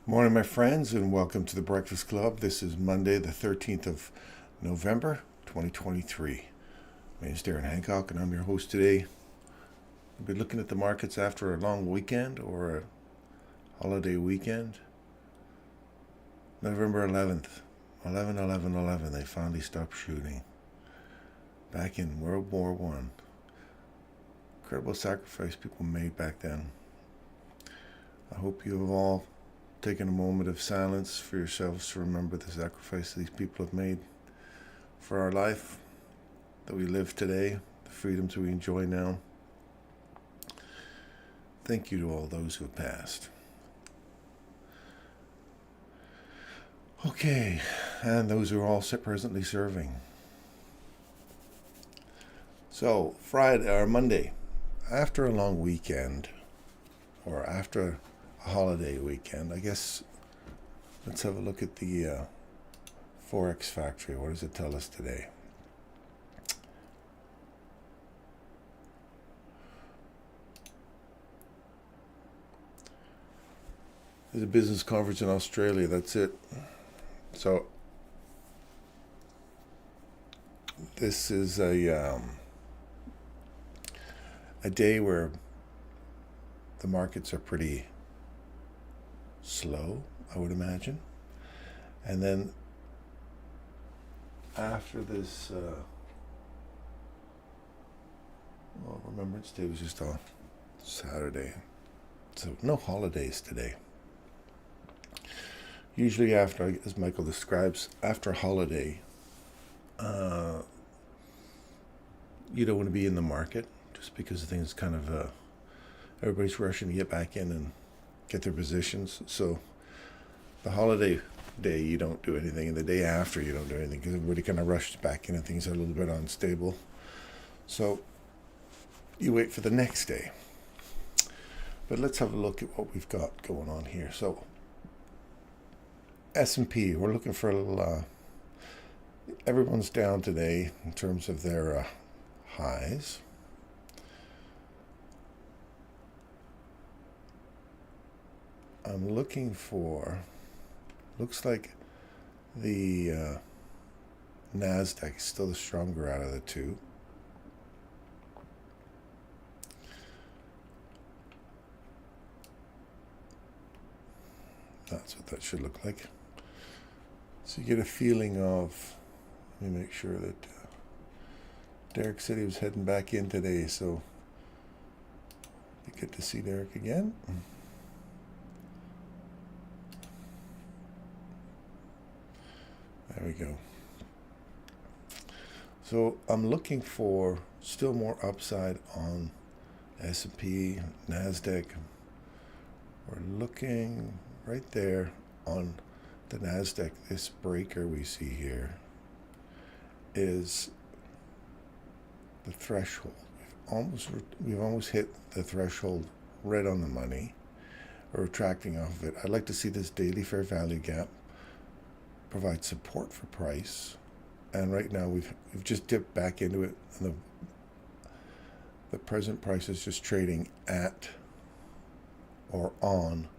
Morning, my friends, and welcome to the Breakfast Club. This is Monday, the 13th of November, 2023. My name is Darren Hancock, and I'm your host today. We'll be looking at the markets after a long weekend or a holiday weekend. November 11th, 11/11/11, they finally stopped shooting. Back in World War I. Incredible sacrifice people made back then. I hope you have all taken a moment of silence for yourselves to remember the sacrifice these people have made for our life that we live today, the freedoms we enjoy now. Thank you to all those who have passed. Okay, and those who are all presently serving. So, Friday or Monday, after a long weekend, or after a holiday weekend, I guess let's have a look at the Forex Factory. What does it tell us today? There's a business conference in Australia. That's it. So this is a day where the markets are pretty slow, I would imagine. And then after this, Remembrance Day was just on Saturday. So no holidays today. Usually after, as Michael describes, after a holiday, you don't want to be in the market just because things kind of, everybody's rushing to get back in and get their positions. So the holiday day you don't do anything, and the day after you don't do anything because everybody kind of rushes back in and things are a little bit unstable. So you wait for the next day. But let's have a look at what we've got going on here. So S&P, we're looking for a little, everyone's down today in terms of their highs. I'm looking for, looks like the NASDAQ is still the stronger out of the two. That's what that should look like. So you get a feeling of, let me make sure that Derek said he was heading back in today, so be good to see Derek again. There we go. So I'm looking for still more upside on S&P, NASDAQ. We're looking right there on the NASDAQ. This breaker we see here is the threshold. We've almost hit the threshold right on the money. We're retracting off of it. I'd like to see this daily fair value gap provide support for price, and right now we've just dipped back into it, and the present price is just trading at or on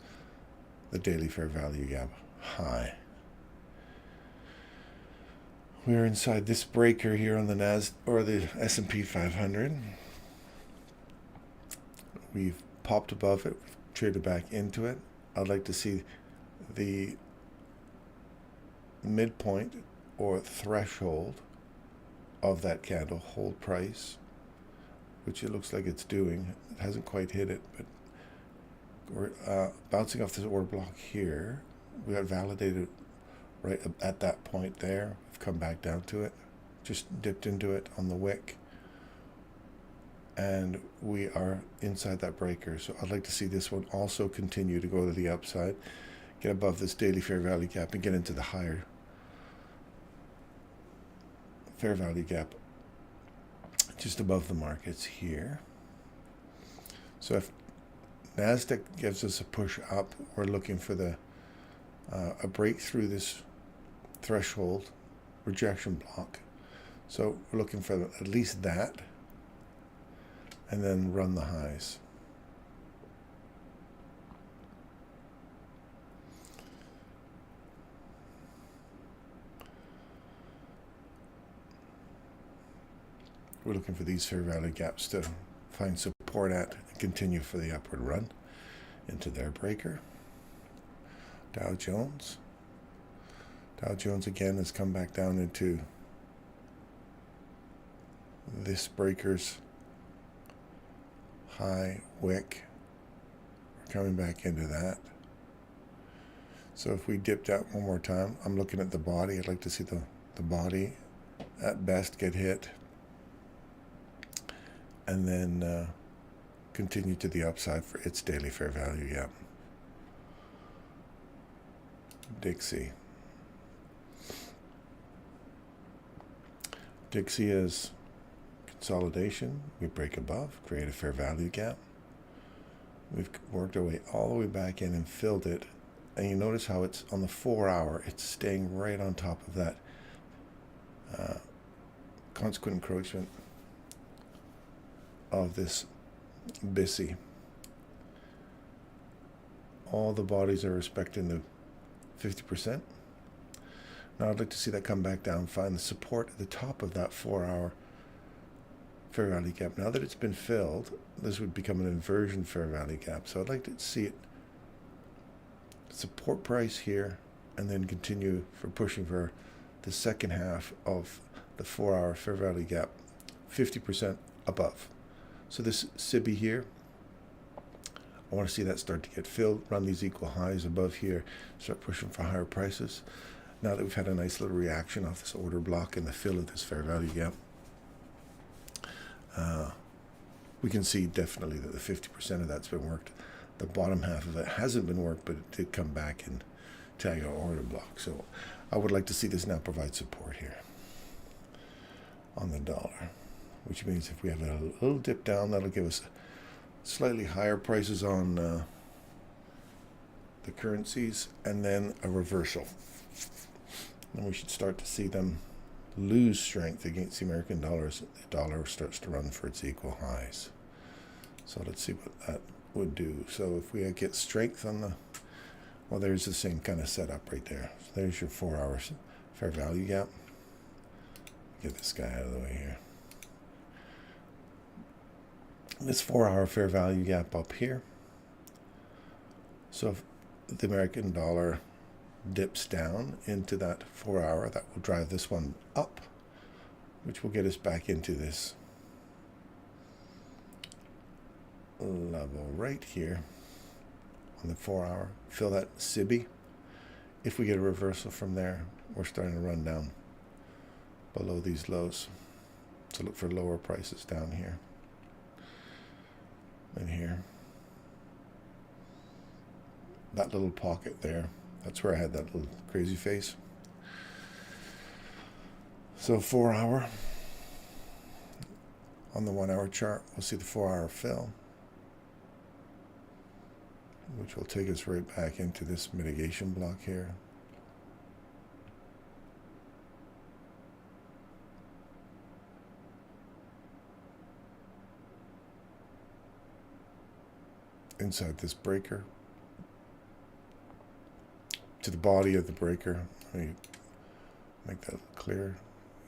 the daily fair value gap high. We're inside this breaker here on the NASDAQ or the S&P 500. We've popped above it, we've traded back into it. I'd like to see the midpoint or threshold of that candle hold price, which it looks like it's doing. It hasn't quite hit it, but we're bouncing off this order block here. We got validated right at that point there. We've come back down to it, just dipped into it on the wick, and we are inside that breaker. So I'd like to see this one also continue to go to the upside, get above this daily fair value gap, and get into the higher fair value gap just above the markets here. So if NASDAQ gives us a push up, we're looking for the a break through this threshold rejection block. So we're looking for at least that, and then run the highs. We're looking for these fair value gaps to find support at and continue for the upward run into their breaker. Dow Jones. Dow Jones again has come back down into this breaker's high wick. We're coming back into that. So if we dipped out one more time, I'm looking at the body. I'd like to see the body at best get hit and then continue to the upside for its daily fair value gap. Dixie. Dixie is consolidation. We break above, create a fair value gap. We've worked our way all the way back in and filled it. And you notice how it's on the 4 hour, it's staying right on top of that consequent encroachment of this BISI. All the bodies are respecting the 50%. Now I'd like to see that come back down, find the support at the top of that 4 hour fair value gap. Now that it's been filled, this would become an inversion fair value gap. So I'd like to see it support price here and then continue for pushing for the second half of the 4 hour fair value gap, 50% above. So this SIBI here, I want to see that start to get filled, run these equal highs above here, start pushing for higher prices. Now that we've had a nice little reaction off this order block and the fill of this fair value gap, we can see definitely that the 50% of that's been worked. The bottom half of it hasn't been worked, but it did come back and tag our order block. So I would like to see this now provide support here on the dollar, which means if we have a little dip down, that'll give us slightly higher prices on the currencies and then a reversal. And we should start to see them lose strength against the American dollars. The dollar starts to run for its equal highs. So let's see what that would do. So if we get strength on the, well, there's the same kind of setup right there. So there's your 4 hours fair value gap. Get this guy out of the way here. This 4 hour fair value gap up here. So if the American dollar dips down into that 4 hour, that will drive this one up, which will get us back into this level right here on the 4 hour. Fill that SIBI. If we get a reversal from there, we're starting to run down below these lows. So look for lower prices down here and here. That little pocket there, that's where I had that little crazy face. So 4 hour on the 1 hour chart, we'll see the 4 hour fill, which will take us right back into this mitigation block here. Inside this breaker, to the body of the breaker. Let me make that clear.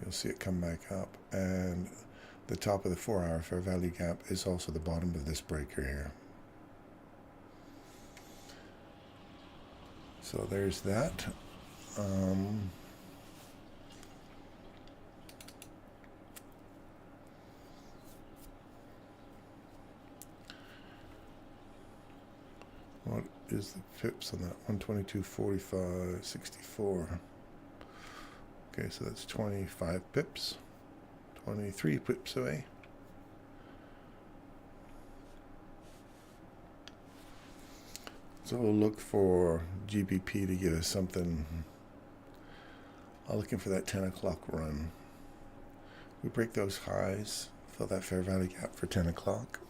You'll see it come back up, and the top of the 4 hour fair value gap is also the bottom of this breaker here. So there's that. What is the pips on that? 122.45.64. Okay, so that's 25 pips. 23 pips away. So we'll look for GBP to give us something. I'm looking for that 10 o'clock run. We break those highs, fill that fair value gap for 10 o'clock.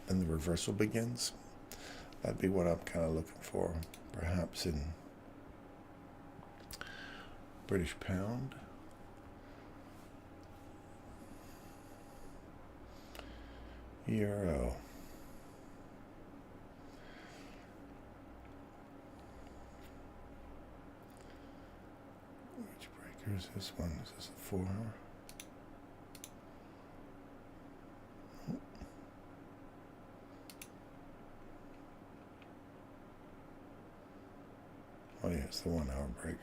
And the reversal begins. That'd be what I'm kind of looking for, perhaps in British pound. Euro. Which breaker is this one? Is this a 4 hour? Oh yeah, it's the 1 hour breaker.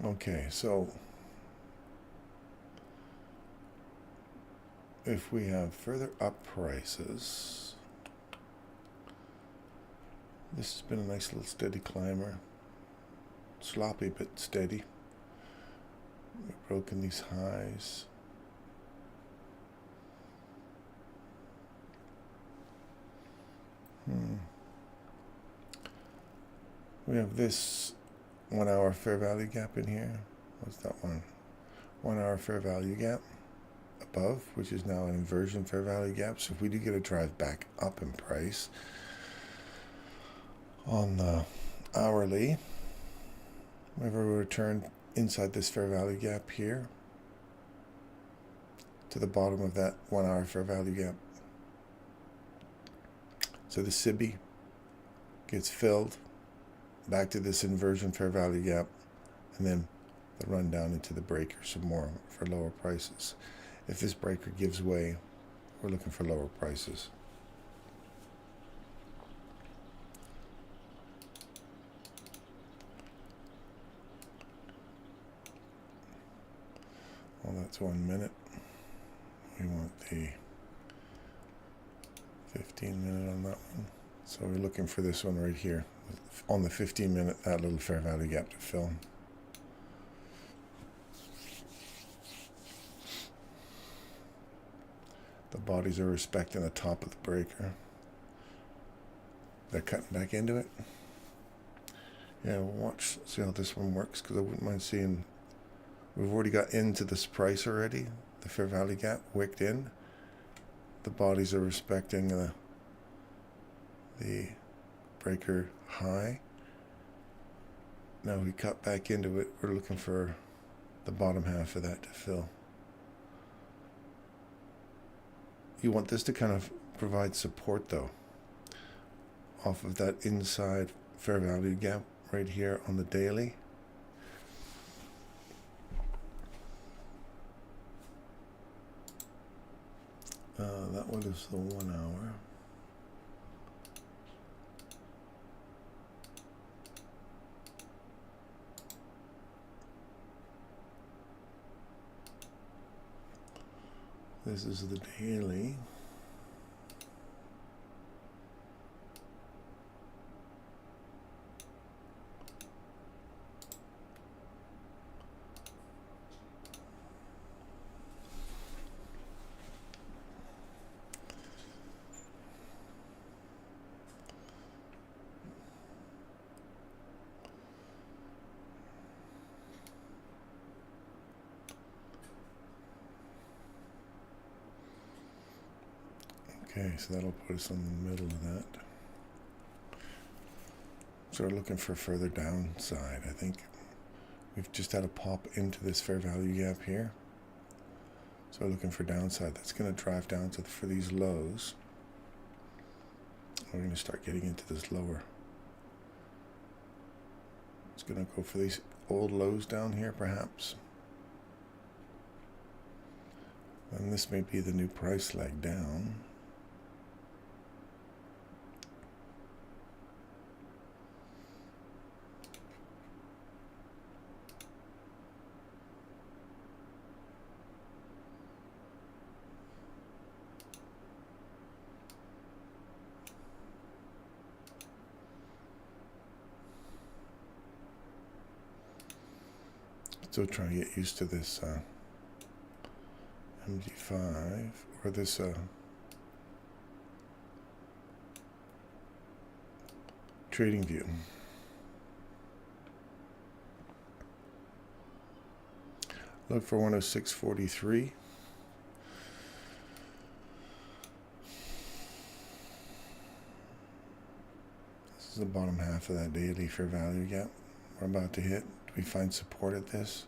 Okay, so if we have further up prices, this has been a nice little steady climber. Sloppy but steady. We've broken these highs. We have this 1 hour fair value gap in here. What's that one? 1 hour fair value gap above, which is now an inversion fair value gap. So if we do get a drive back up in price on the hourly, we have a return inside this fair value gap here to the bottom of that 1 hour fair value gap. So the SIBI gets filled back to this inversion fair value gap, and then the run down into the breaker some more for lower prices. If this breaker gives way, we're looking for lower prices. Well, that's 1 minute. We want the 15-minute on that one. So we're looking for this one right here on the 15-minute, that little fair value gap to fill. The bodies are respecting the top of the breaker. They're cutting back into it. Yeah, we'll watch, see how this one works, because I wouldn't mind seeing. We've already got into this price already, the fair value gap wicked in. The bodies are respecting the breaker high. Now we cut back into it. We're looking for the bottom half of that to fill. You want this to kind of provide support though, off of that inside fair value gap right here on the daily. That one is the 1 hour. This is the daily. Okay, so that'll put us in the middle of that. So we're looking for further downside. I think we've just had a pop into this fair value gap here. So we're looking for downside. That's going to drive down to for these lows. We're going to start getting into this lower. It's going to go for these old lows down here, perhaps. And this may be the new price leg down. Still trying to get used to this MD5 or this trading view. Look for 106.43. This is the bottom half of that daily fair value gap we're about to hit. Do we find support at this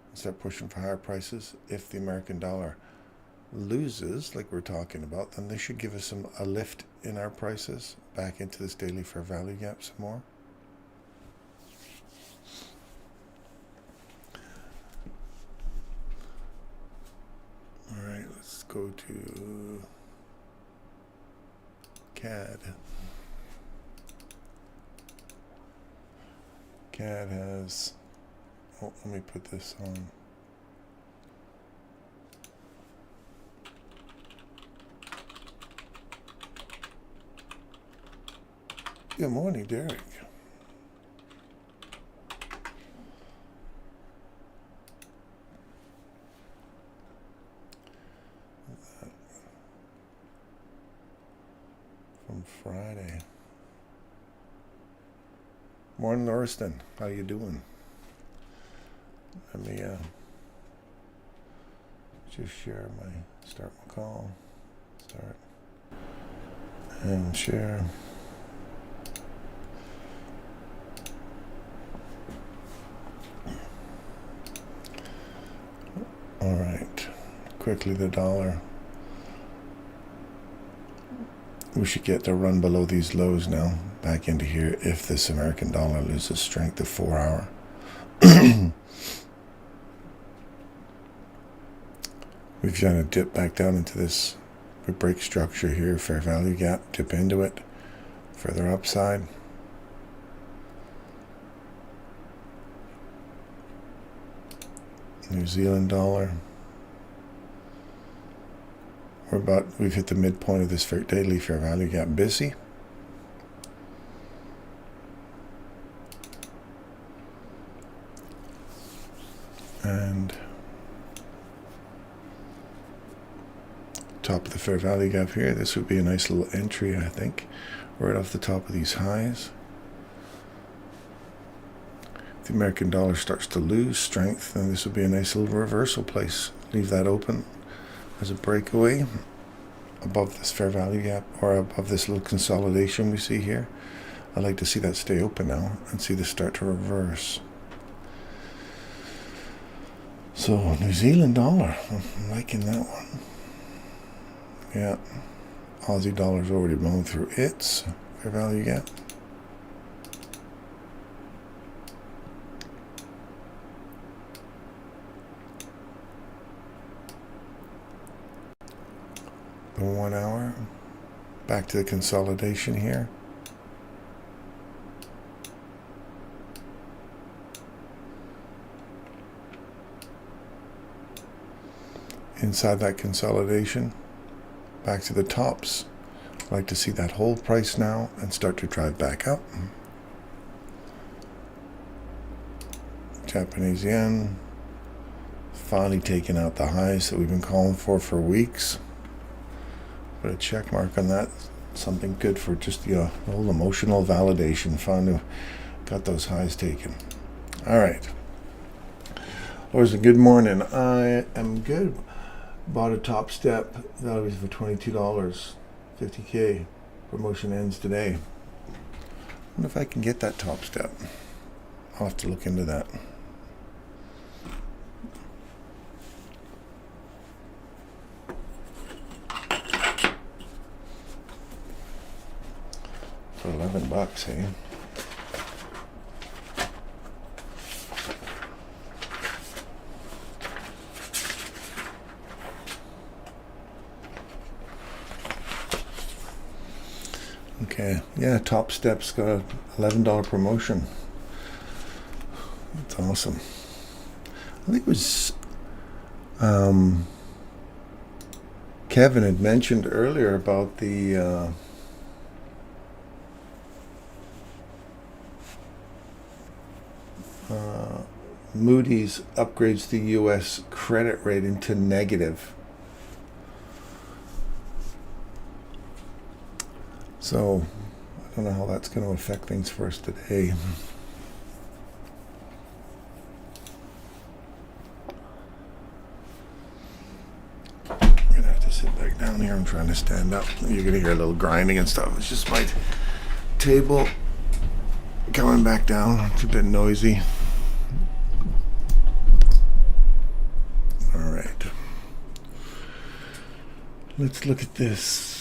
and start pushing for higher prices? If the American dollar loses, like we're talking about, then they should give us a lift in our prices back into this daily fair value gap some more. go to CAD. CAD has, oh, let me put this on. Good morning, Derek. From Friday. Morning, Lauriston. How you doing? Let me just share my start my call. Start and share. All right. Quickly, the dollar. We should get to run below these lows now, back into here, if this American dollar loses strength of 4 hour. We've done a dip back down into this. We break structure here, fair value gap, dip into it, further upside. New Zealand dollar. We've hit the midpoint of this daily fair value gap, busy. And top of the fair value gap here, this would be a nice little entry, I think, right off the top of these highs. If the American dollar starts to lose strength, then this would be a nice little reversal place. Leave that open as a breakaway above this fair value gap, or above this little consolidation we see here. I'd like to see that stay open now and see this start to reverse. So New Zealand dollar, I'm liking that one. Yeah, Aussie dollar's already blown through its fair value gap. The 1 hour, back to the consolidation here. Inside that consolidation, back to the tops. I'd like to see that hold price now and start to drive back up. Japanese yen, finally taking out the highs that we've been calling for weeks. Put a check mark on that. Something good for just a little emotional validation. Finally got those highs taken. All right. Always a good morning. I am good. Bought a top step. That was for $22. 50K. Promotion ends today. I wonder if I can get that top step. I'll have to look into that. For $11, hey? Okay, yeah, Top Step's got a $11 promotion. That's awesome. I think it was Kevin had mentioned earlier about the Moody's upgrades the U.S. credit rating to negative. So, I don't know how that's going to affect things for us today. I'm going to have to sit back down here. I'm trying to stand up. You're going to hear a little grinding and stuff. It's just my table coming back down. It's a bit noisy. All right. Let's look at this.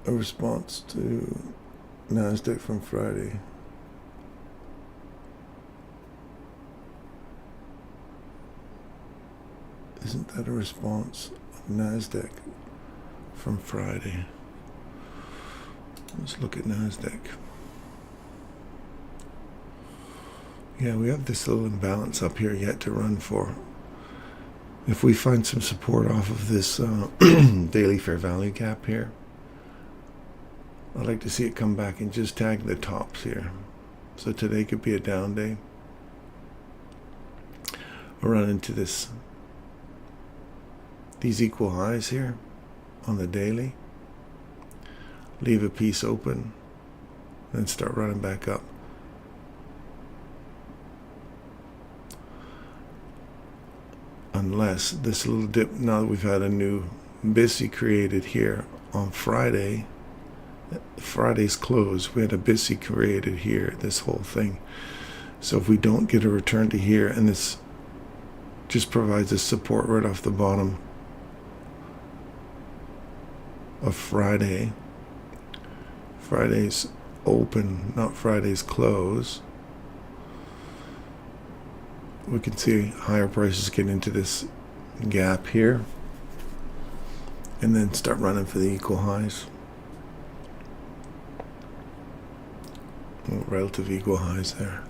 a response to NASDAQ from Friday. Isn't that a response of NASDAQ from Friday? Let's look at NASDAQ. Yeah, we have this little imbalance up here yet to run for. If we find some support off of this daily fair value gap here, I'd like to see it come back and just tag the tops here. So today could be a down day. I'll run into these equal highs here on the daily. Leave a piece open, then start running back up. Unless this little dip, now that we've had a new BISI created here on Friday, Friday's close, we had a BISI created here, this whole thing. So if we don't get a return to here, and this just provides us support right off the bottom of Friday, Friday's open, not Friday's close, we can see higher prices get into this gap here and then start running for the equal highs. Relative equal highs there.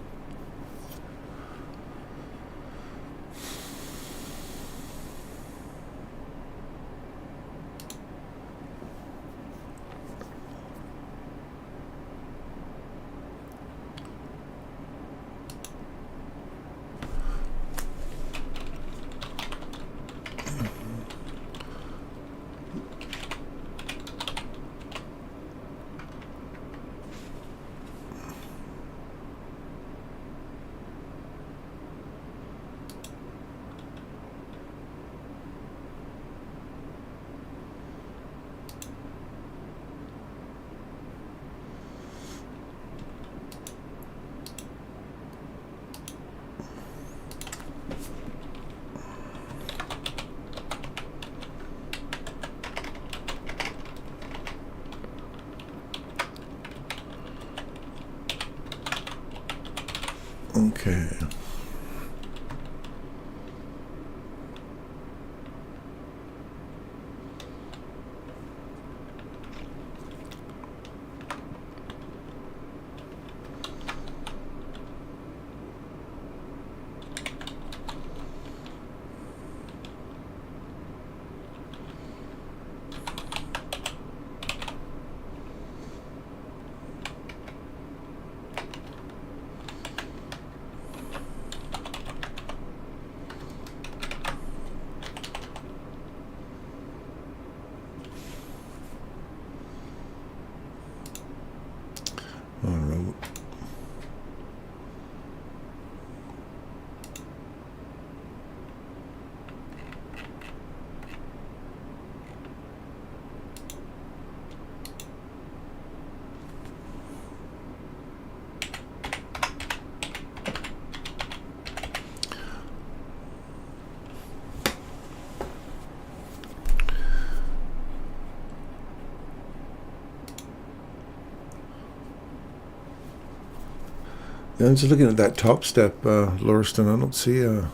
Okay. Yeah, I'm just looking at that top step, Lauriston. I don't see a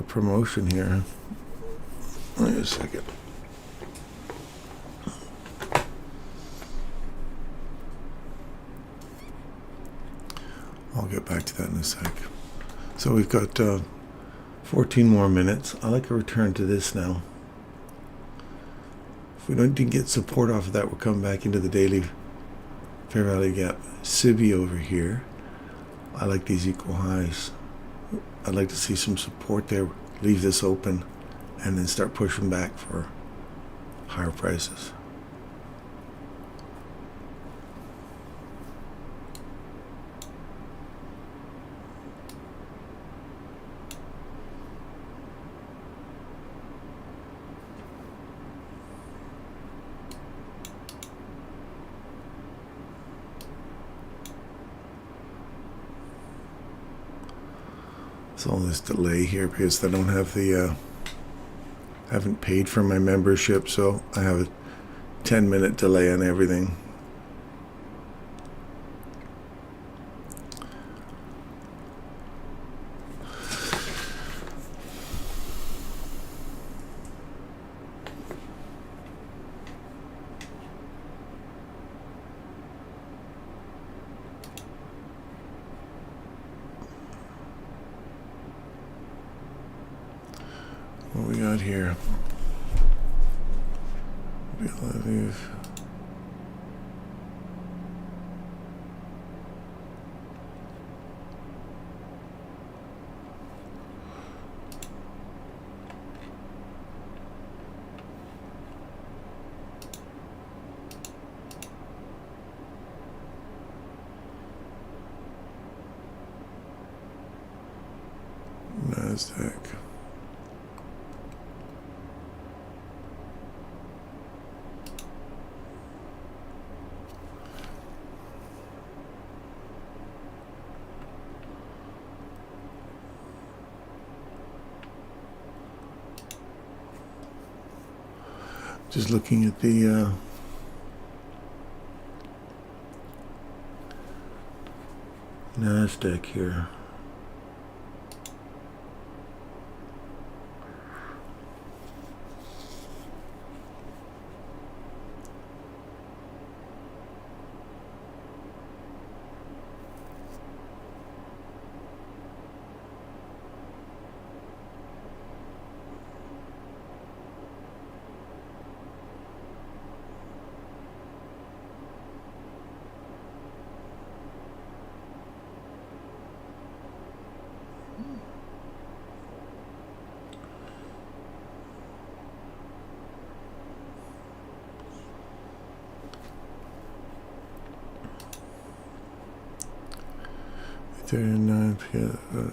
promotion here. Wait a second. I'll get back to that in a sec. So we've got 14 more minutes. I like a return to this now. If we don't get support off of that, we'll come back into the daily fair value gap. SIBI over here. I like these equal highs. I'd like to see some support there. Leave this open and then start pushing back for higher prices. All this delay here because I don't have the haven't paid for my membership, so I have 10-minute delay on everything. What we got here? NASDAQ. Just looking at the NASDAQ here.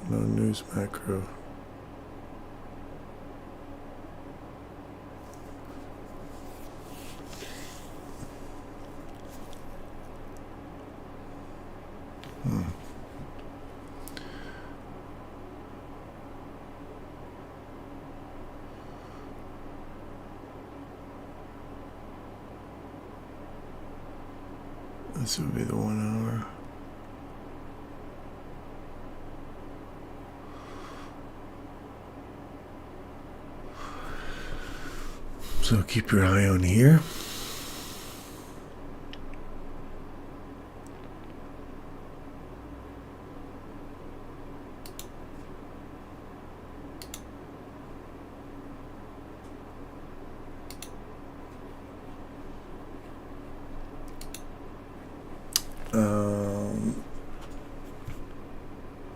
No news macro. This would be the 1 hour. So keep your eye on here.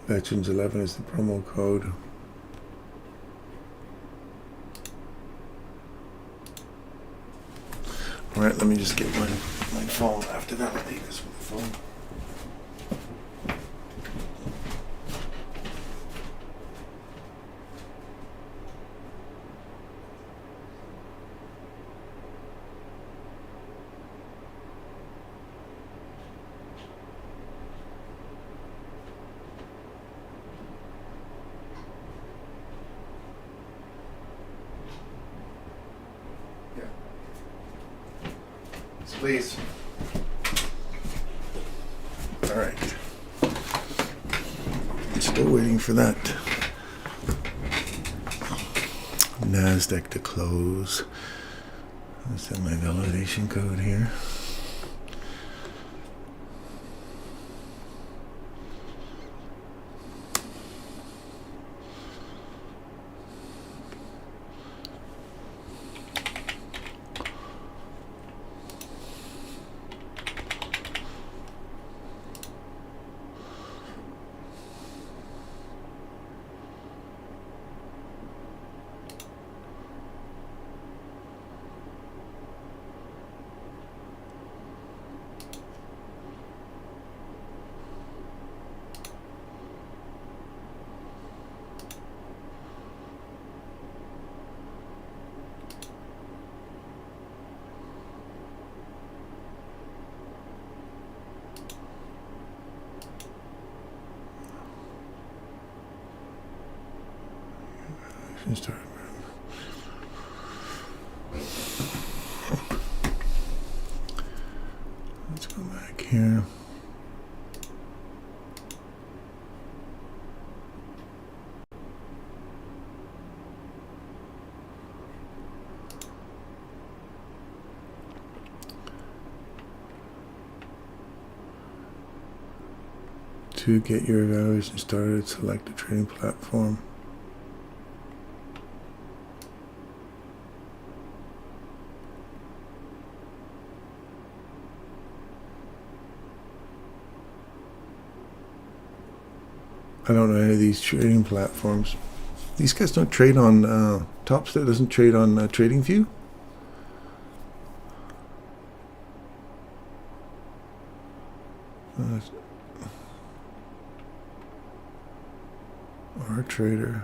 Veterans 11 is the promo code. All right, let me just get my phone. After that, I'll take this with the phone. Please. All right. Still waiting for that NASDAQ to close. Let's have my validation code here. Start. here. To get your evaluation started, select a trading platform. I don't know any of these trading platforms. These guys don't trade on Topstep doesn't trade on TradingView. Our trader,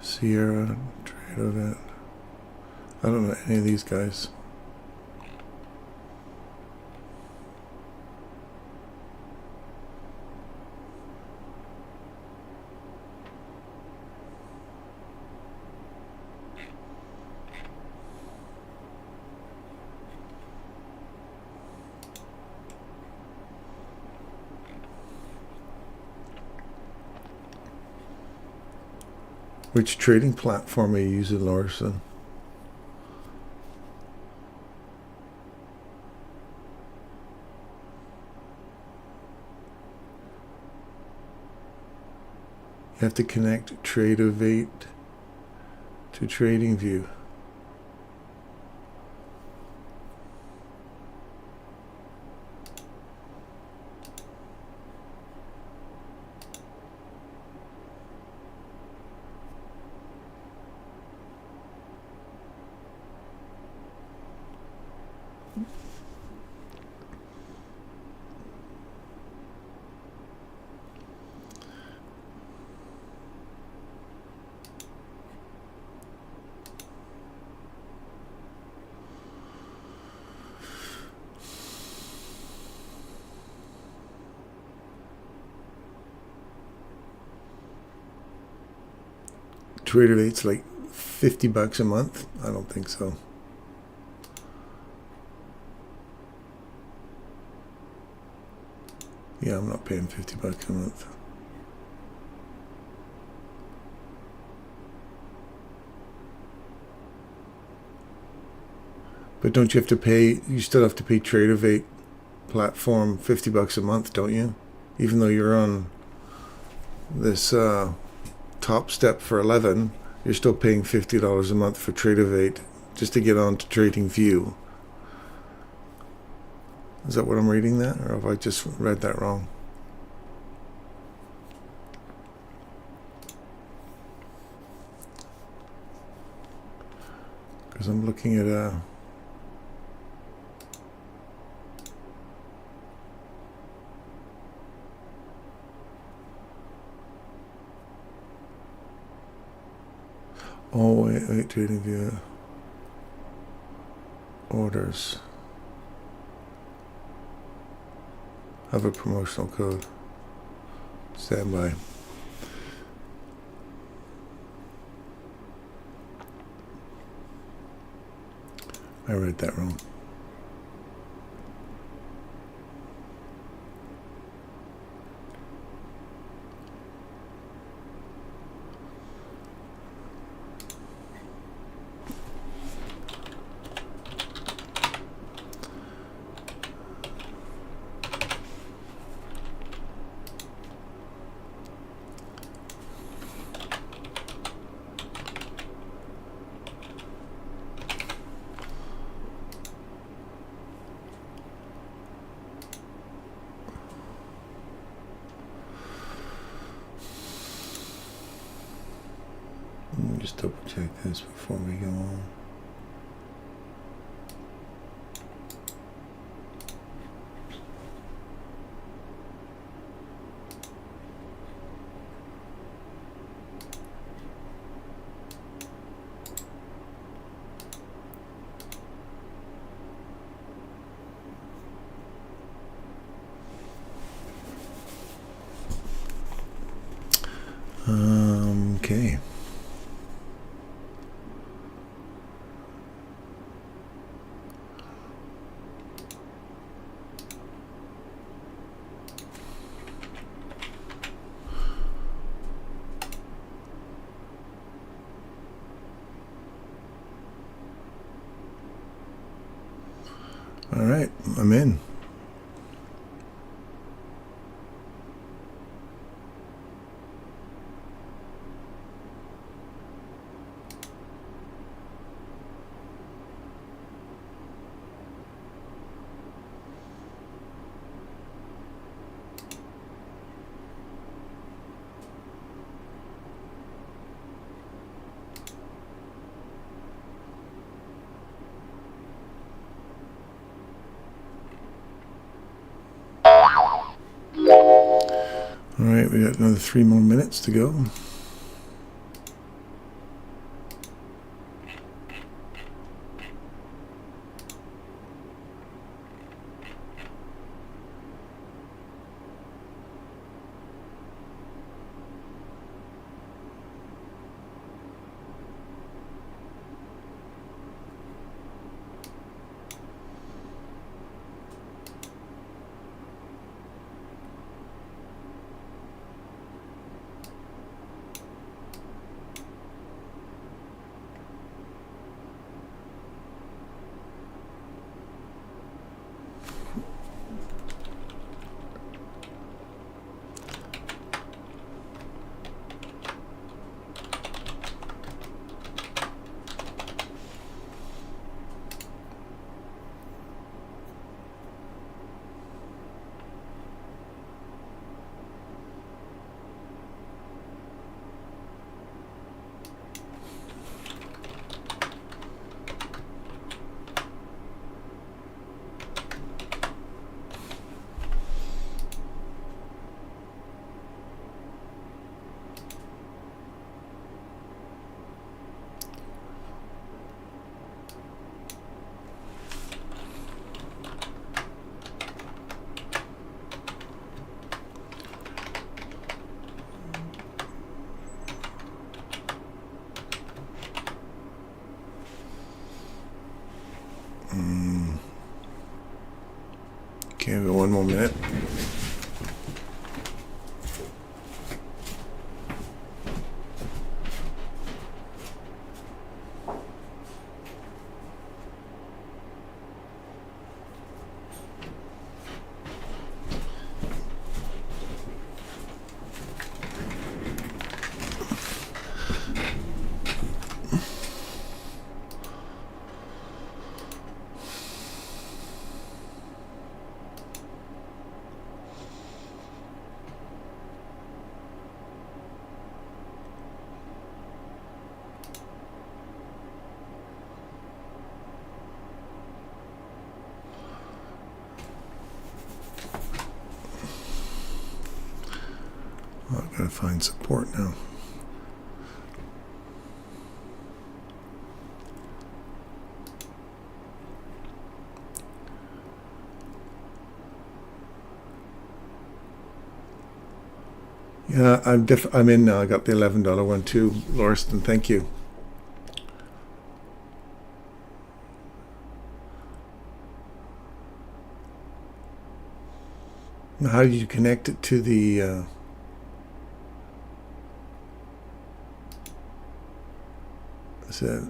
Sierra, Trade Event. I don't know any of these guys. Which trading platform are you using, Larson? You have to connect ThetaWaveTrader to TradingView. ThetaWave's like $50 a month. I don't think so. Yeah, I'm not paying $50 a month. But don't you have to pay? You still have to pay ThetaWave platform $50 a month, don't you? Even though you're on this top step for 11, you're still paying $50 a month for ThetaWave just to get on to TradingView. Is that what I'm reading that, or have I just read that wrong? Because I'm looking at a wait, TradingView orders. Have a promotional code. Stand by. I read that wrong. Let me just double check this before we go on. Okay. All right, I'm in. All right, we got another 3 more minutes to go. Okay, we got 1 more minute. Oh, I've got to find support now. Yeah, I'm in now. I got the $11 one too, Lauriston. Thank you. Now, how do you connect it to the? Is it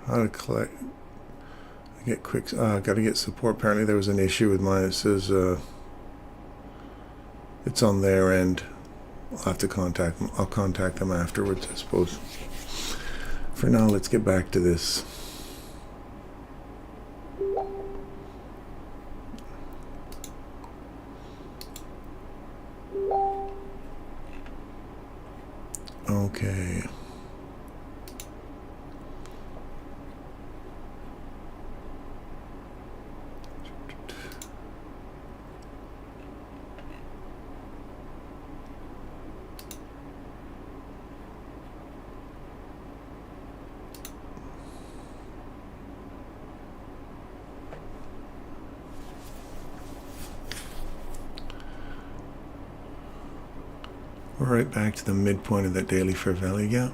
how to collect? Get quick. Got to get support. Apparently, there was an issue with mine. It says it's on their end. I'll have to contact them. I'll contact them afterwards, I suppose. For now, let's get back to this. Okay. We're right back to the midpoint of that daily fair value gap.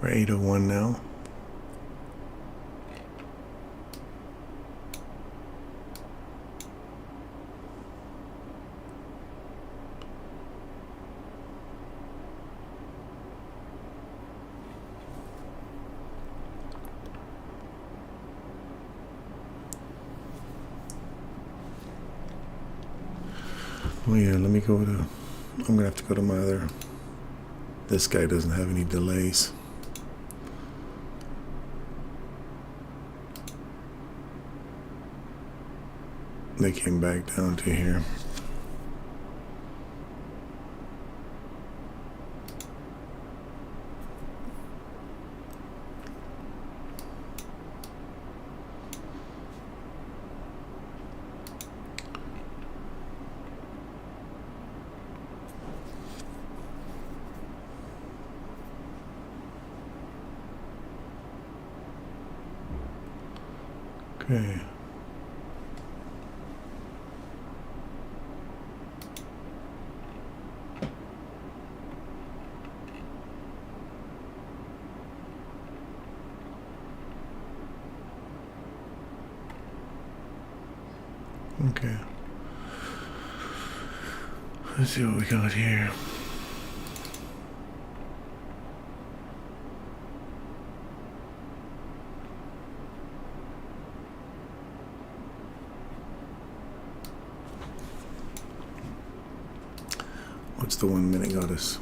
We're 801 now. Oh yeah, let me go to, I'm gonna have to go to my other, this guy doesn't have any delays. They came back down to here. Okay. Okay. Let's see what we got here. What's the 1 minute got us?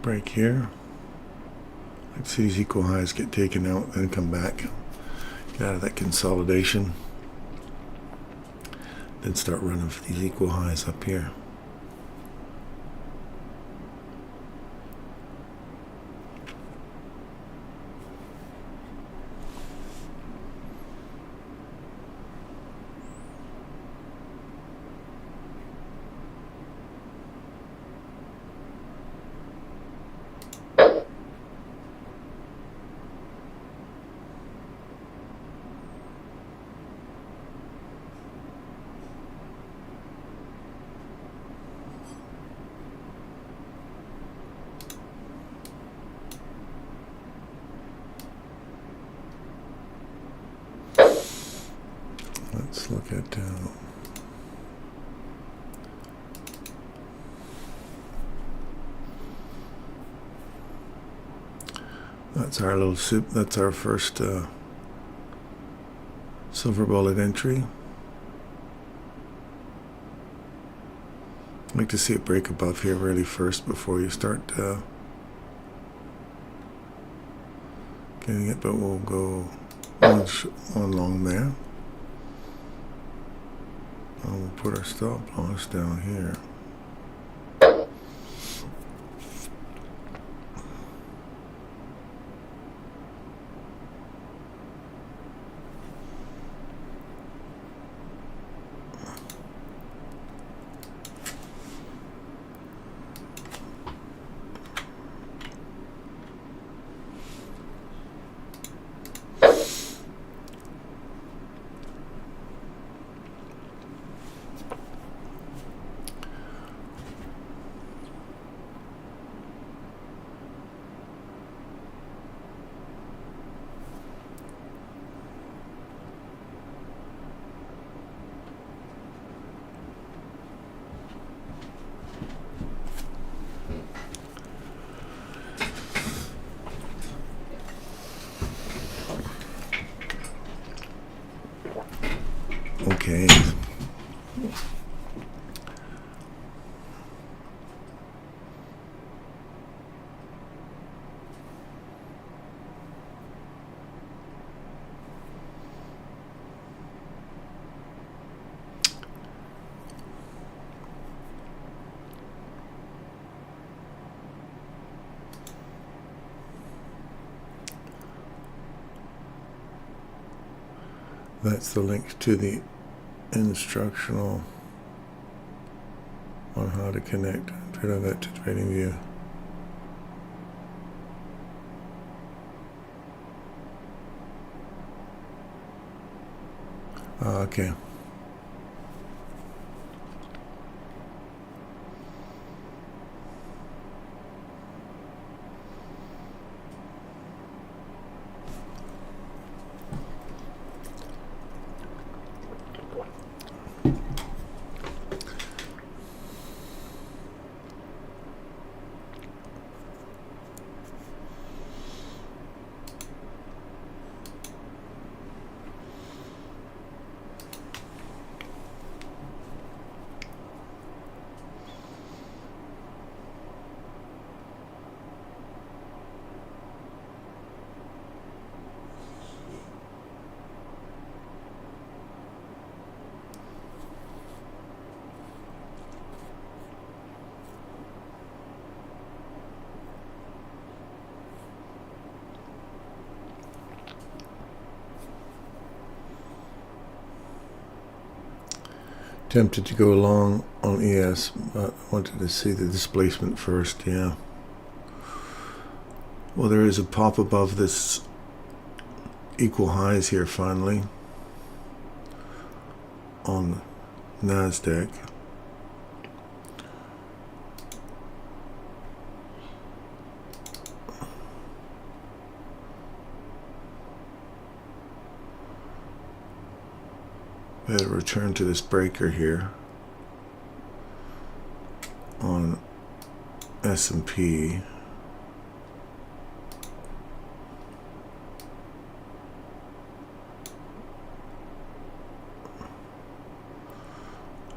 Break here. Let's see these equal highs get taken out, then come back, get out of that consolidation, then start running for these equal highs up here. Let's look at that's our little soup. That's our first silver bullet entry. I'd like to see it break above here really first before you start getting it, but we'll go one long there. And we'll put our stop loss down here. That's the link to the instructional on how to connect ThetaWaveTrader to TradingView. Okay. Tempted to go long on ES, but wanted to see the displacement first, yeah. Well, there is a pop above this equal highs here finally on NASDAQ. We had a return to this breaker here on S&P.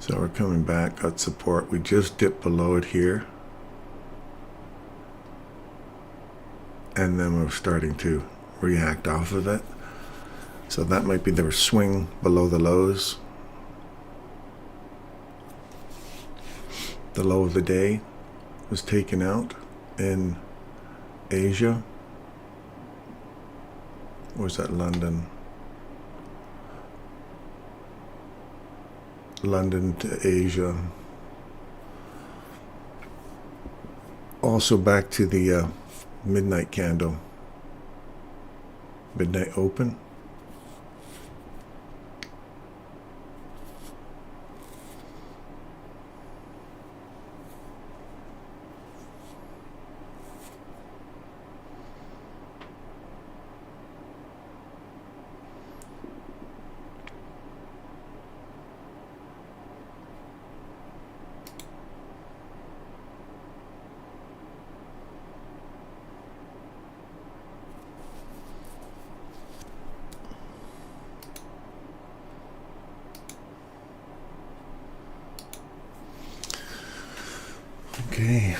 So we're coming back, got support. We just dipped below it here. And then we're starting to react off of it. So that might be the swing below the lows. The low of the day was taken out in Asia. Or was that London? London to Asia. Also back to the midnight candle. Midnight open. Okay.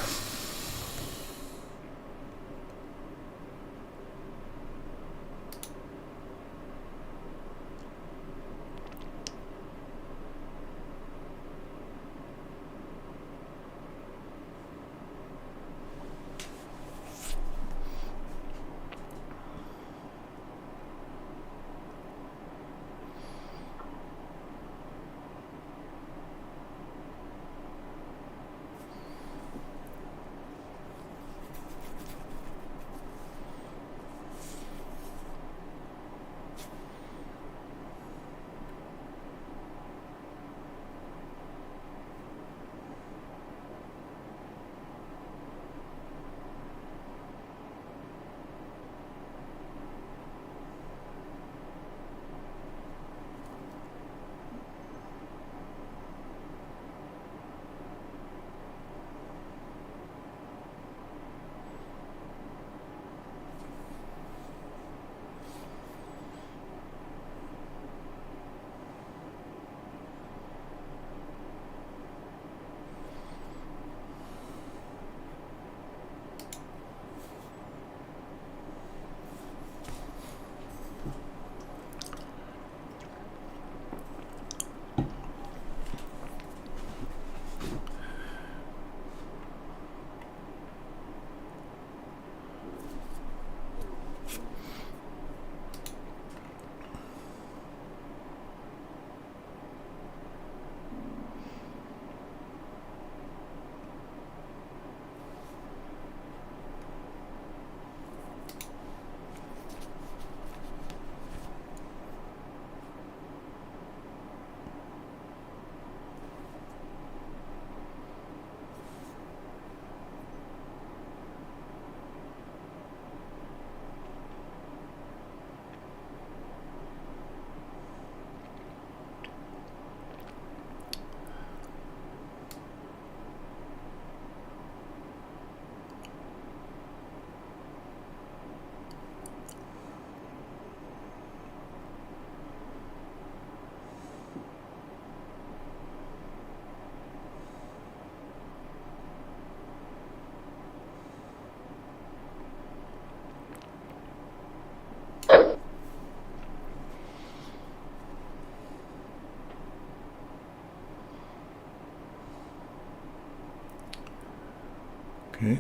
Okay.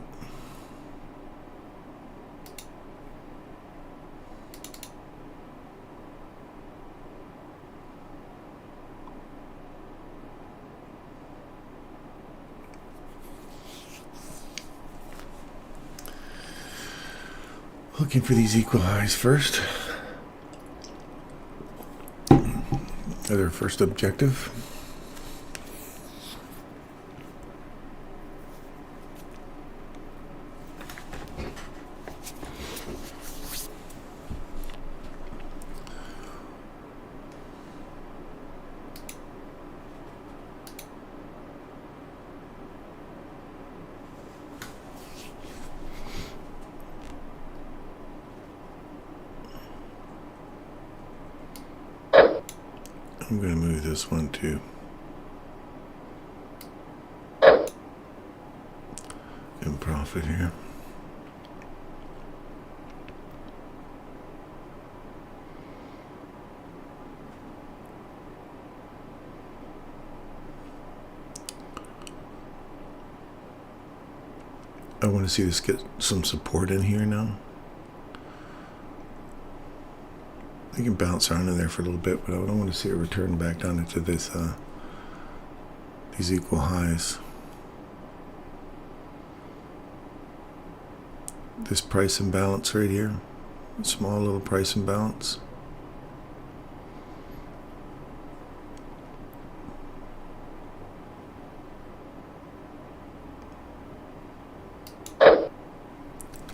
Looking for these equal highs first. Their first objective. I'm going to move this one too. In profit here. I want to see this get some support in here now. I can bounce around in there for a little bit, but I don't want to see it return back down into this these equal highs. This price imbalance right here, small little price imbalance.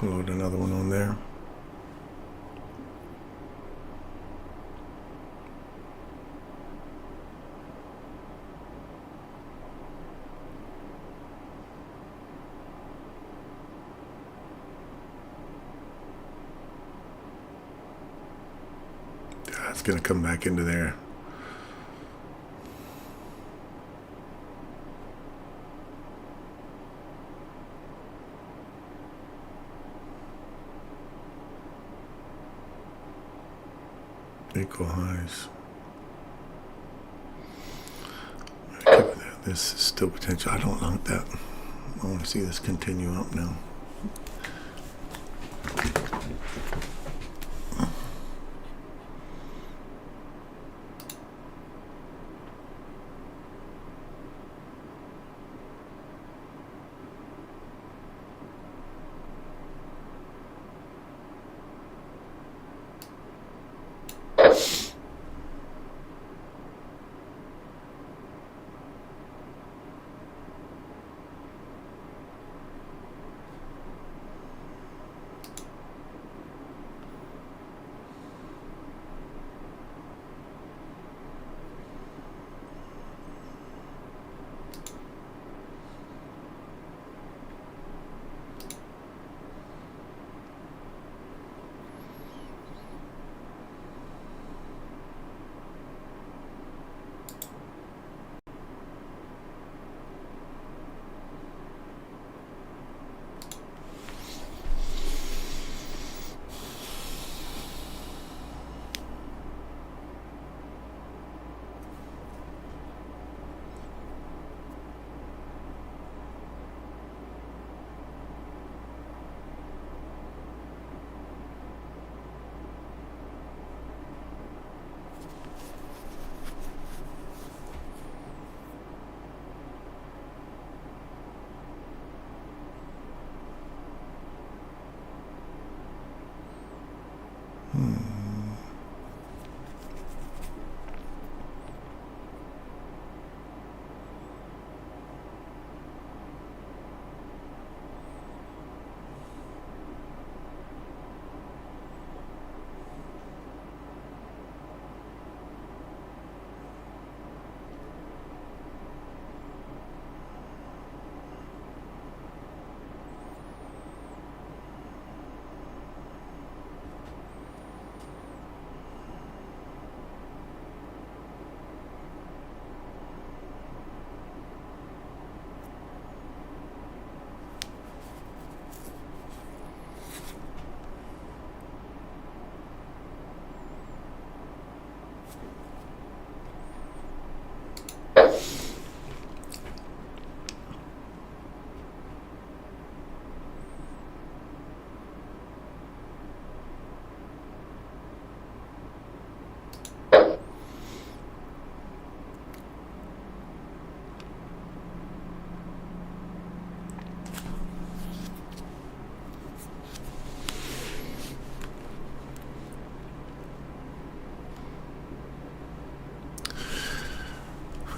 Load another one on there. It's going to come back into there. Equal highs. This is still potential. I don't like that. I want to see this continue up now.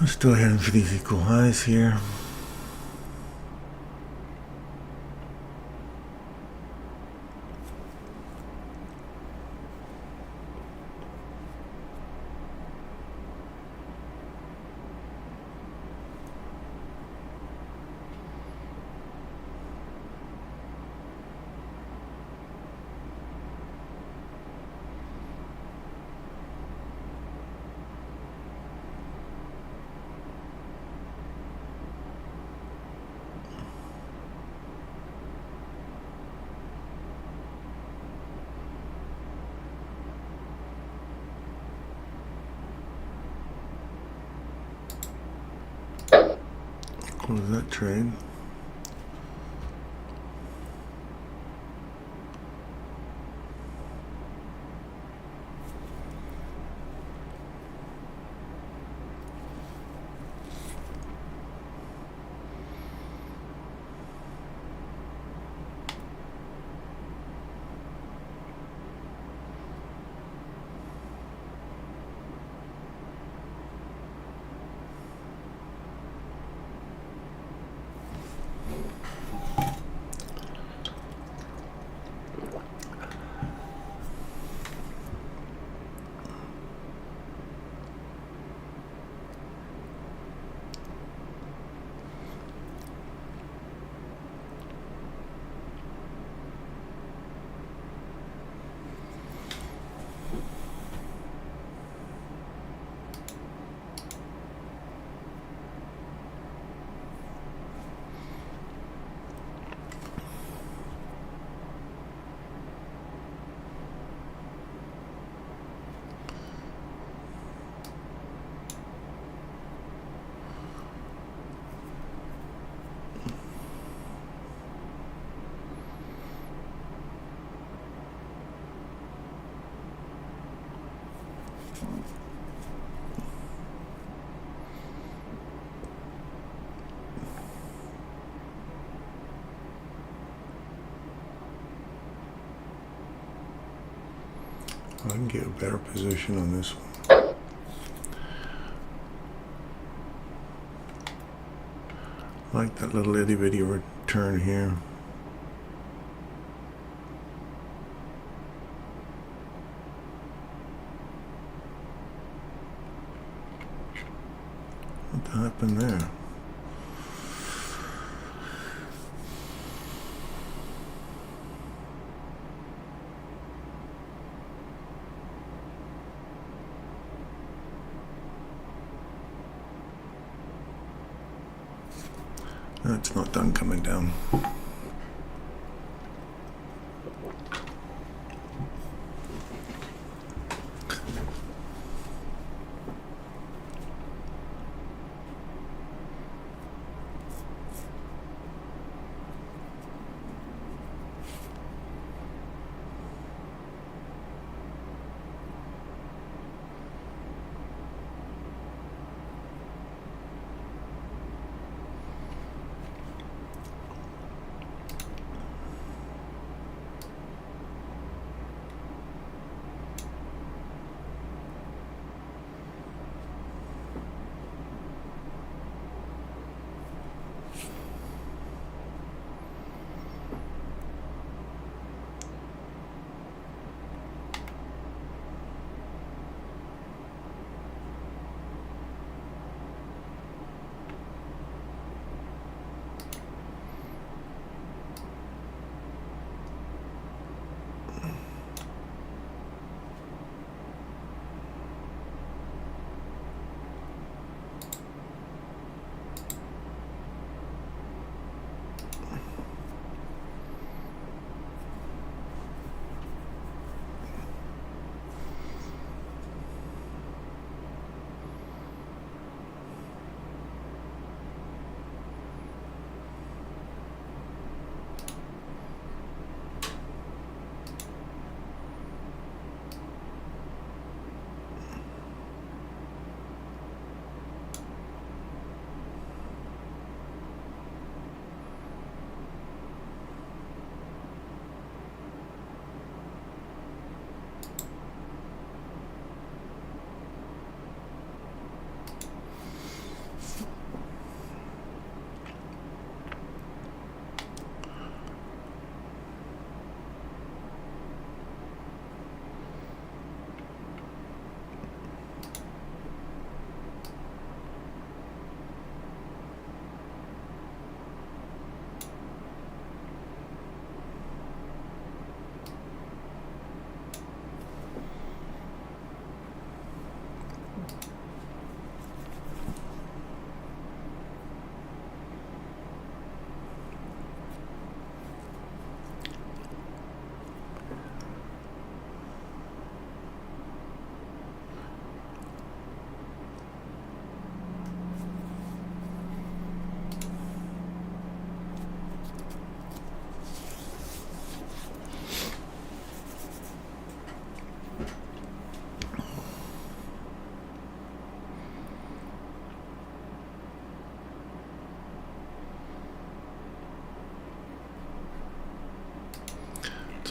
We're still heading for these equal highs here. Close that trade. I can get a better position on this one. I like that little itty bitty return here. What happened there? It's not done coming down.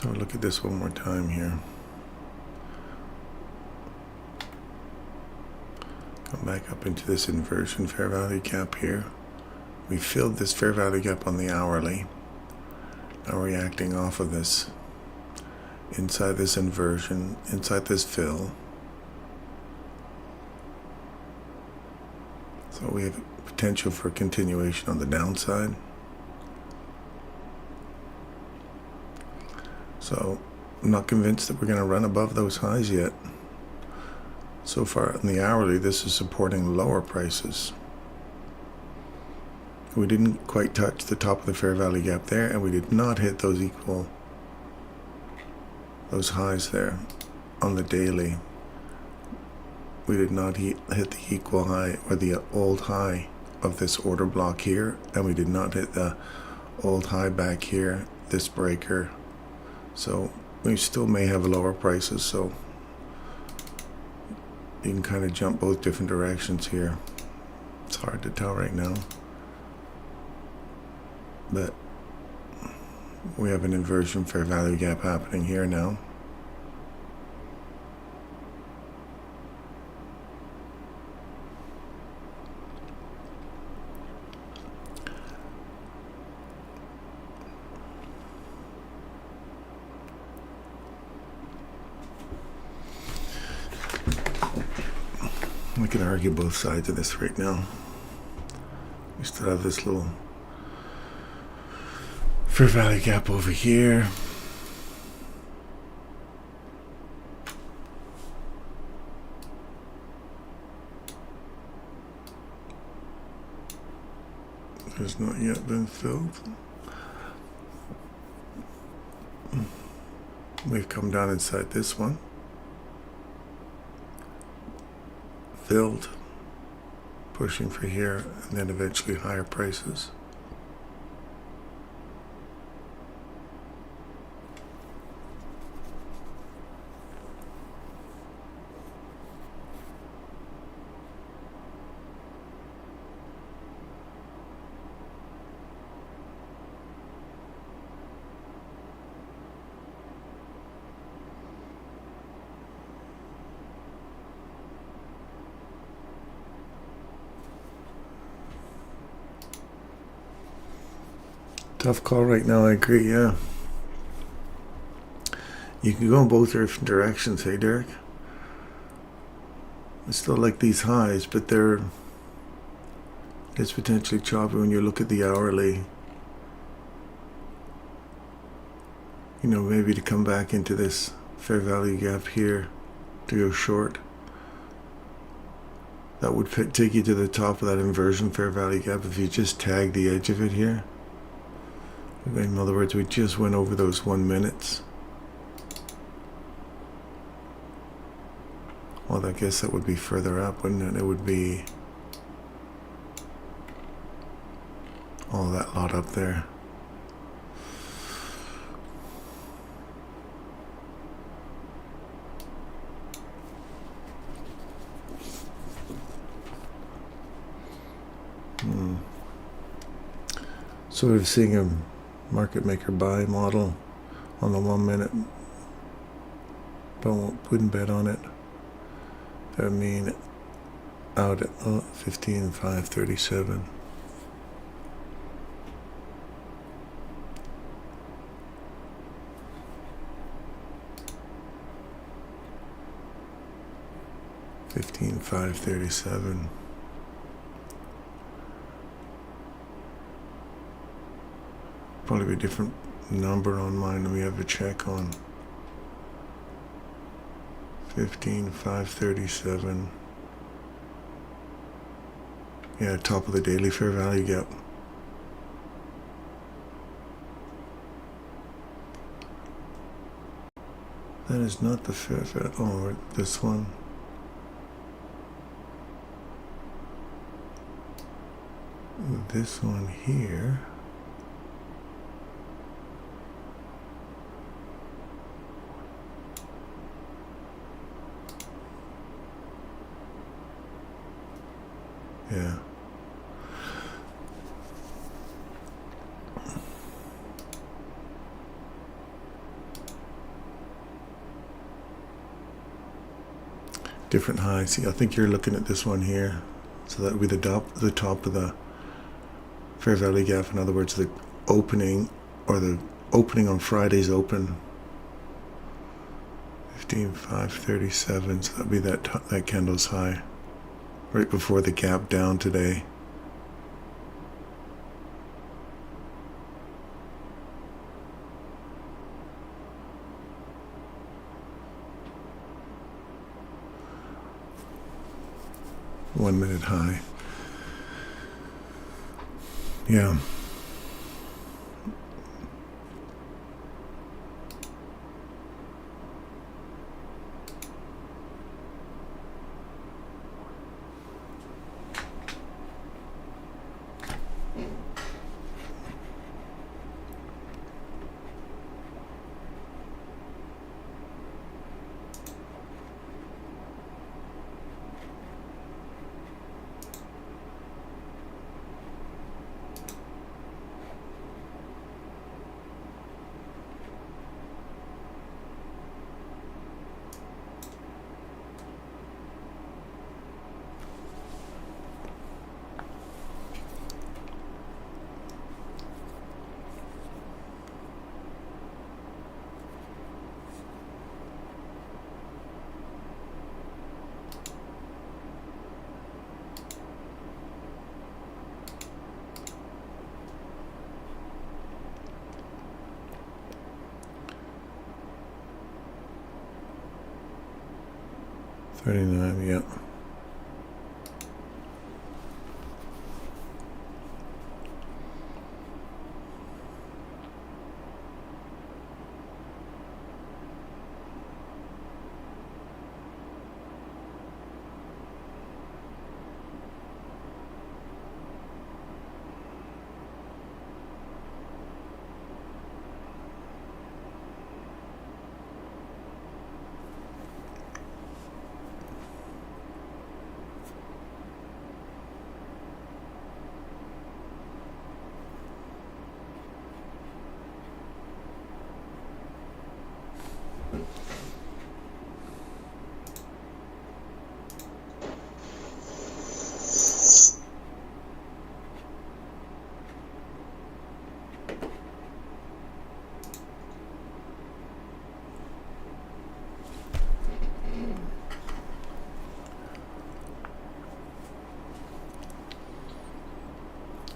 So look at this one more time here. Come back up into this inversion fair value gap here. We filled this fair value gap on the hourly. Now we're reacting off of this, inside this inversion, inside this fill. So we have potential for continuation on the downside. So I'm not convinced that we're going to run above those highs yet. So far in the hourly, this is supporting lower prices. We didn't quite touch the top of the fair value gap there, and we did not hit those highs there on the daily. We did not hit the equal high or the old high of this order block here, and we did not hit the old high back here, this breaker. So we still may have lower prices, so you can kind of jump both different directions here. It's hard to tell right now, but we have an inversion fair value gap happening here now. We can argue both sides of this right now. We still have this little fair value gap over here. Has not yet been filled. We've come down inside this one. Filled, pushing for here, and then eventually higher prices. Tough call right now, I agree, yeah. You can go in both different directions, hey Derek? I still like these highs, but it's potentially choppy when you look at the hourly. You know, maybe to come back into this fair value gap here to go short. That would take you to the top of that inversion fair value gap if you just tag the edge of it here. In other words, we just went over those 1 minutes. Well, I guess that would be further up, wouldn't it? It would be all that lot up there. Sort of seeing a market maker buy model on the 1 minute, but wouldn't bet on it. I mean, out at 15,537. $15,537. Probably be a different number on mine than we have a check on. 15,537. Yeah, top of the daily fair value gap. That is not the fair value. Oh, this one. This one here. Yeah. different highs. See, I think you're looking at this one here. So that would be the top of the fair value gap. In other words, the opening, or the opening on Friday's open. 15,537. So that would be that candle's high right before the gap down today. One minute high. Yeah. $39, yeah.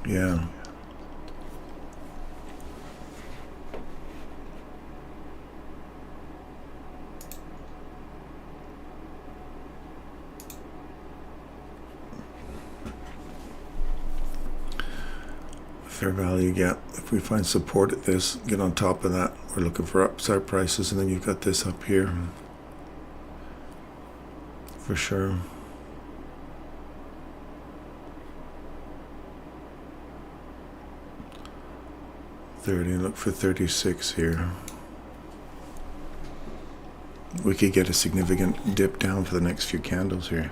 Yeah. Fair value gap. If we find support at this, get on top of that. We're looking for upside prices, and then you've got this up here. For sure. Look for 36 here. We could get a significant dip down for the next few candles here.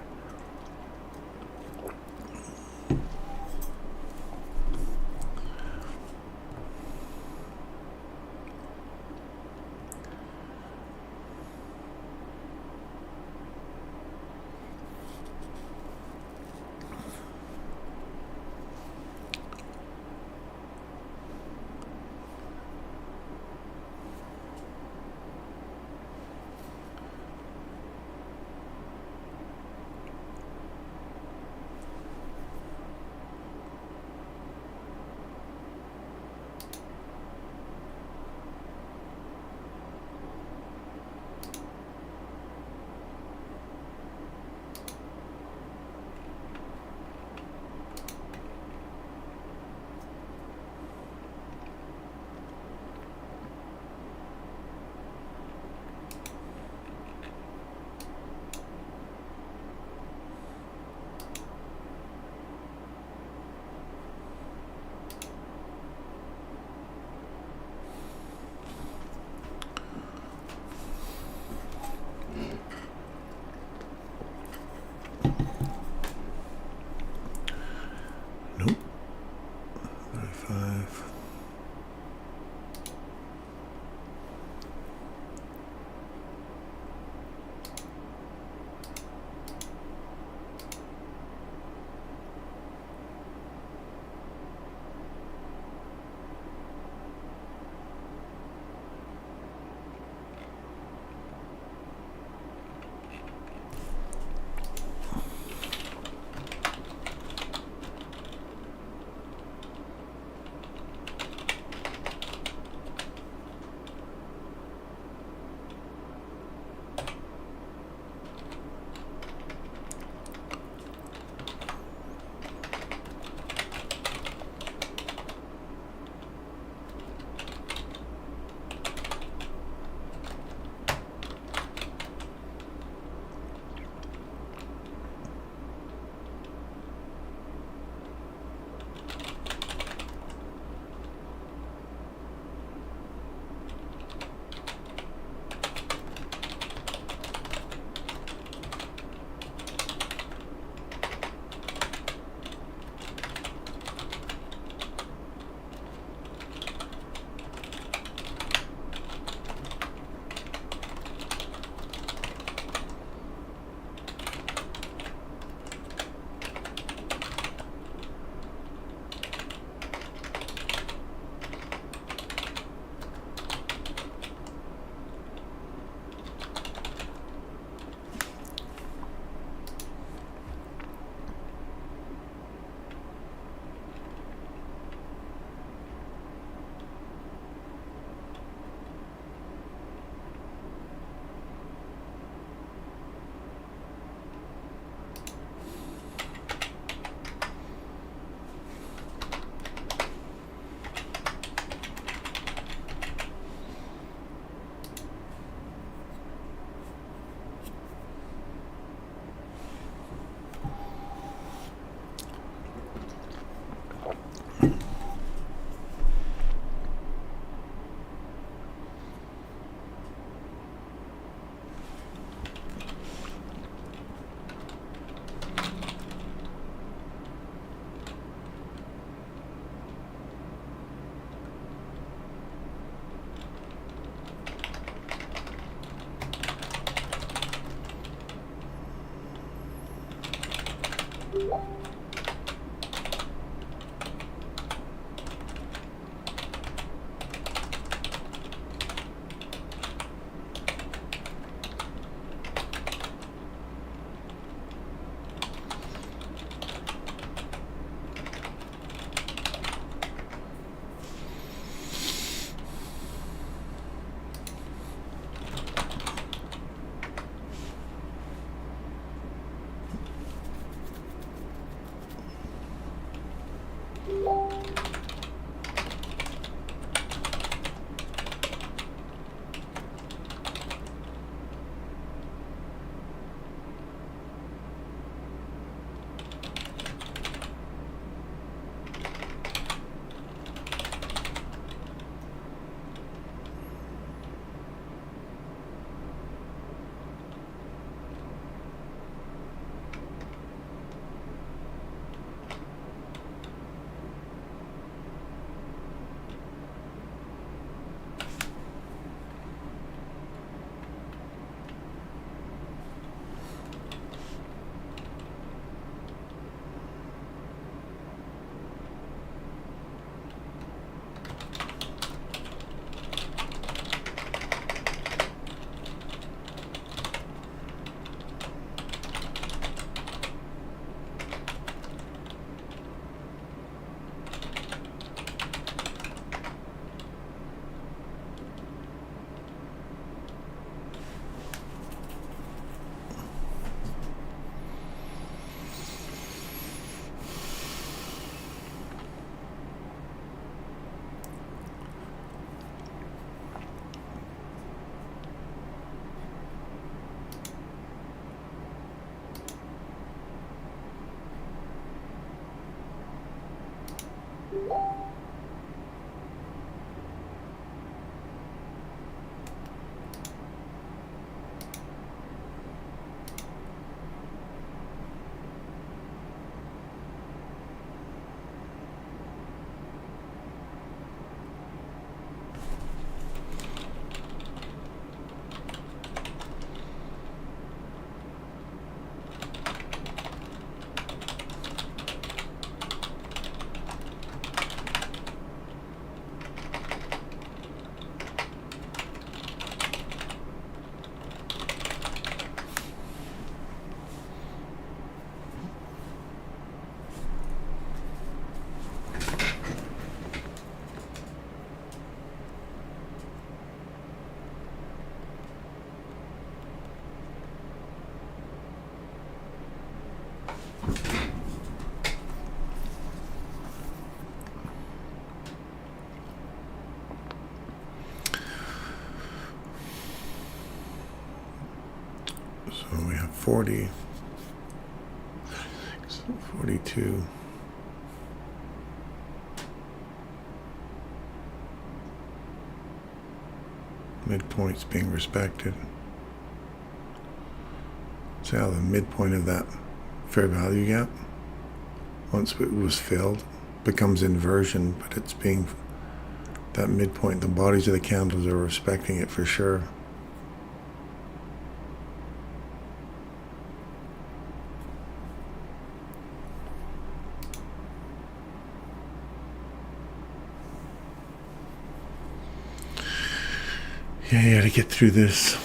40, 42. Midpoint's being respected. See how the midpoint of that fair value gap, once it was filled, becomes inversion, but it's being, that midpoint, the bodies of the candles are respecting it for sure. Yeah, you gotta get through this.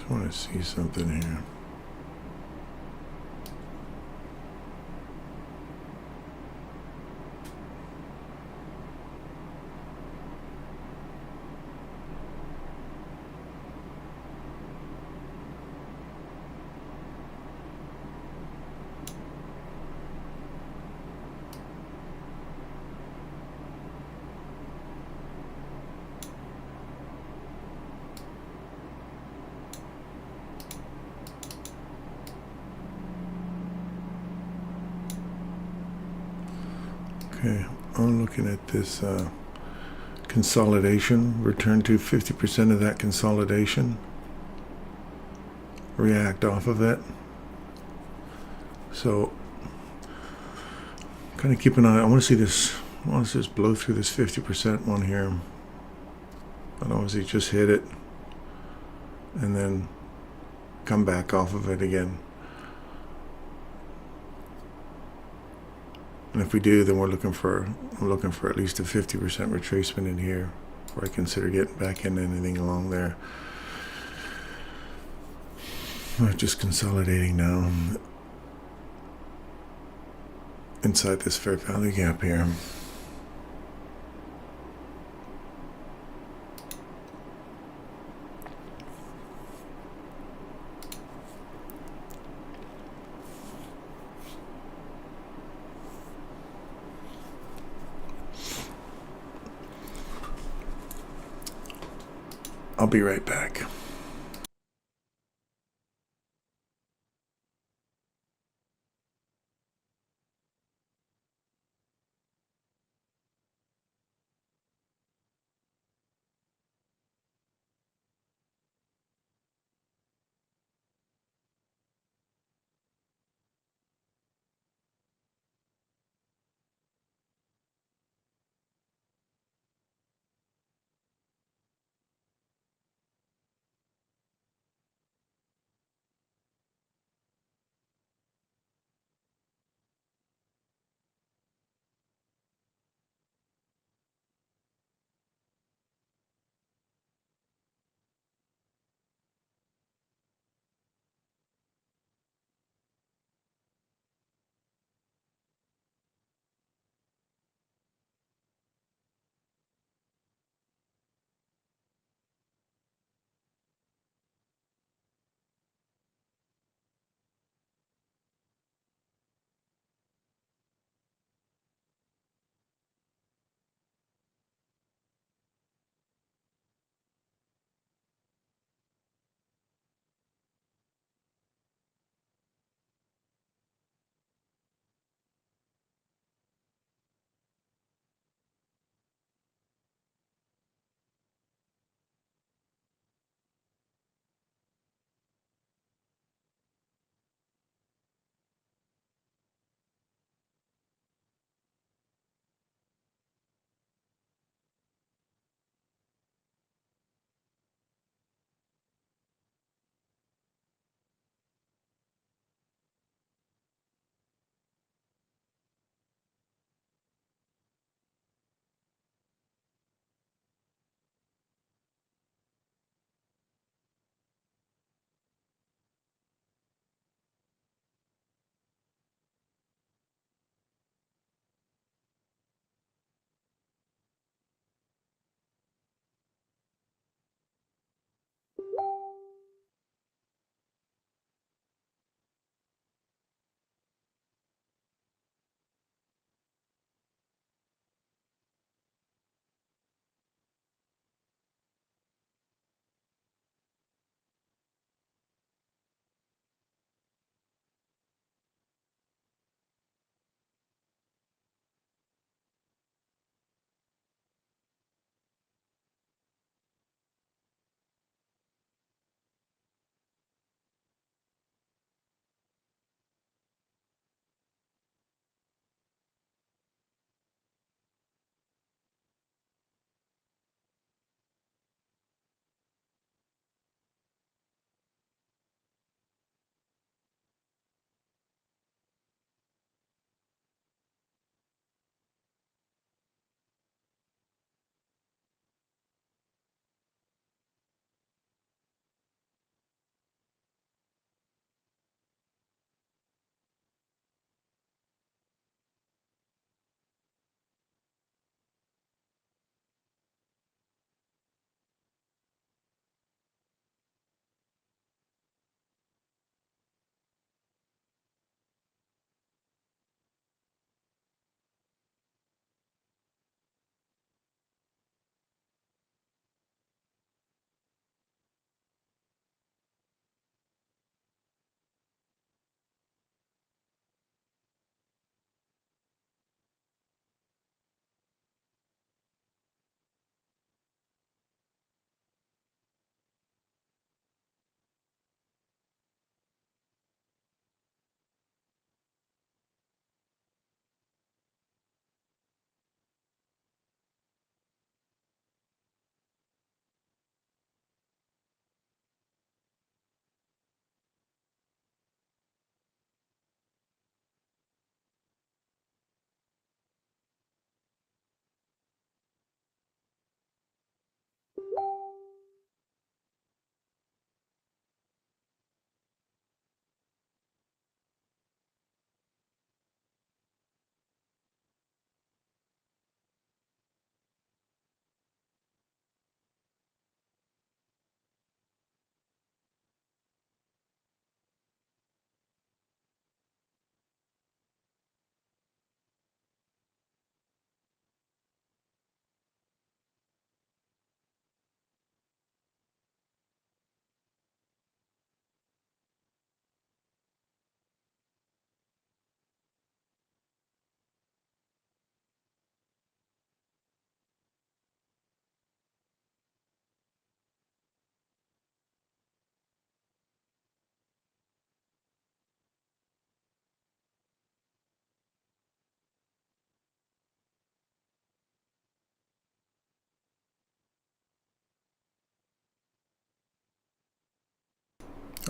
I want to see something here. Okay, I'm looking at this consolidation. Return to 50% of that consolidation. React off of it. So, kind of keep an eye. I want to see this. I want to just blow through this 50% one here. And obviously just hit it, and then come back off of it again. And if we do, then I'm looking for at least a 50% retracement in here, before I consider getting back into anything along there. I'm just consolidating now inside this fair value gap here. I'll be right back.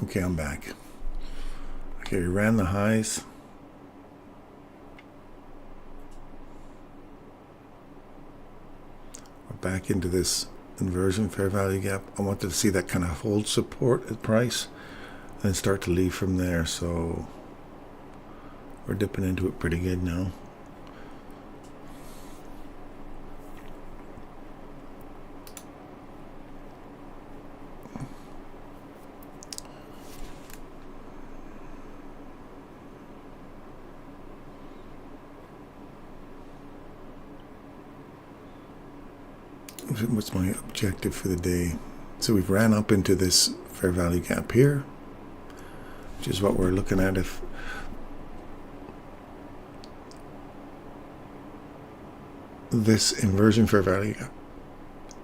Okay, I'm back. Okay, we ran the highs. We're back into this inversion fair value gap. I wanted to see that kind of hold support at price and start to leave from there. So we're dipping into it pretty good now. What's my objective for the day? So we've ran up into this fair value gap here, which is what we're looking at. If this inversion fair value gap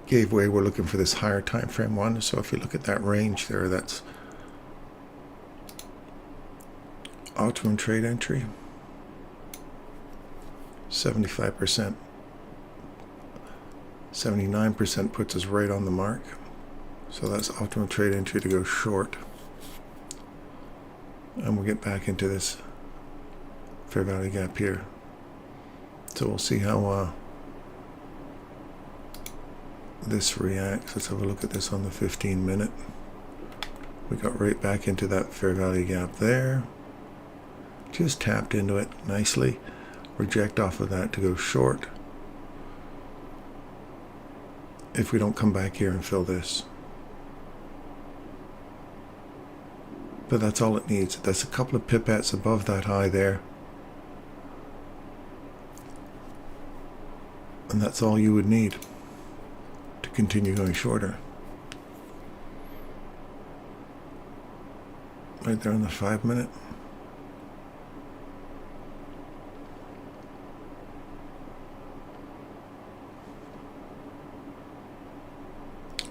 gave way, we're looking for this higher time frame one. So if you look at that range there, that's optimum trade entry, 75%. 79% puts us right on the mark. So that's optimum trade entry to go short. And we'll get back into this fair value gap here. So we'll see how this reacts. Let's have a look at this on the 15-minute. We got right back into that fair value gap there. Just tapped into it nicely. Reject off of that to go short. If we don't come back here and fill this. But that's all it needs. That's a couple of pipettes above that high there. And that's all you would need to continue going shorter. Right there on the 5-minute.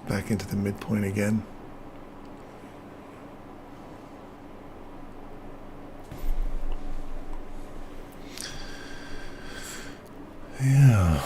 Back into the midpoint again. Yeah.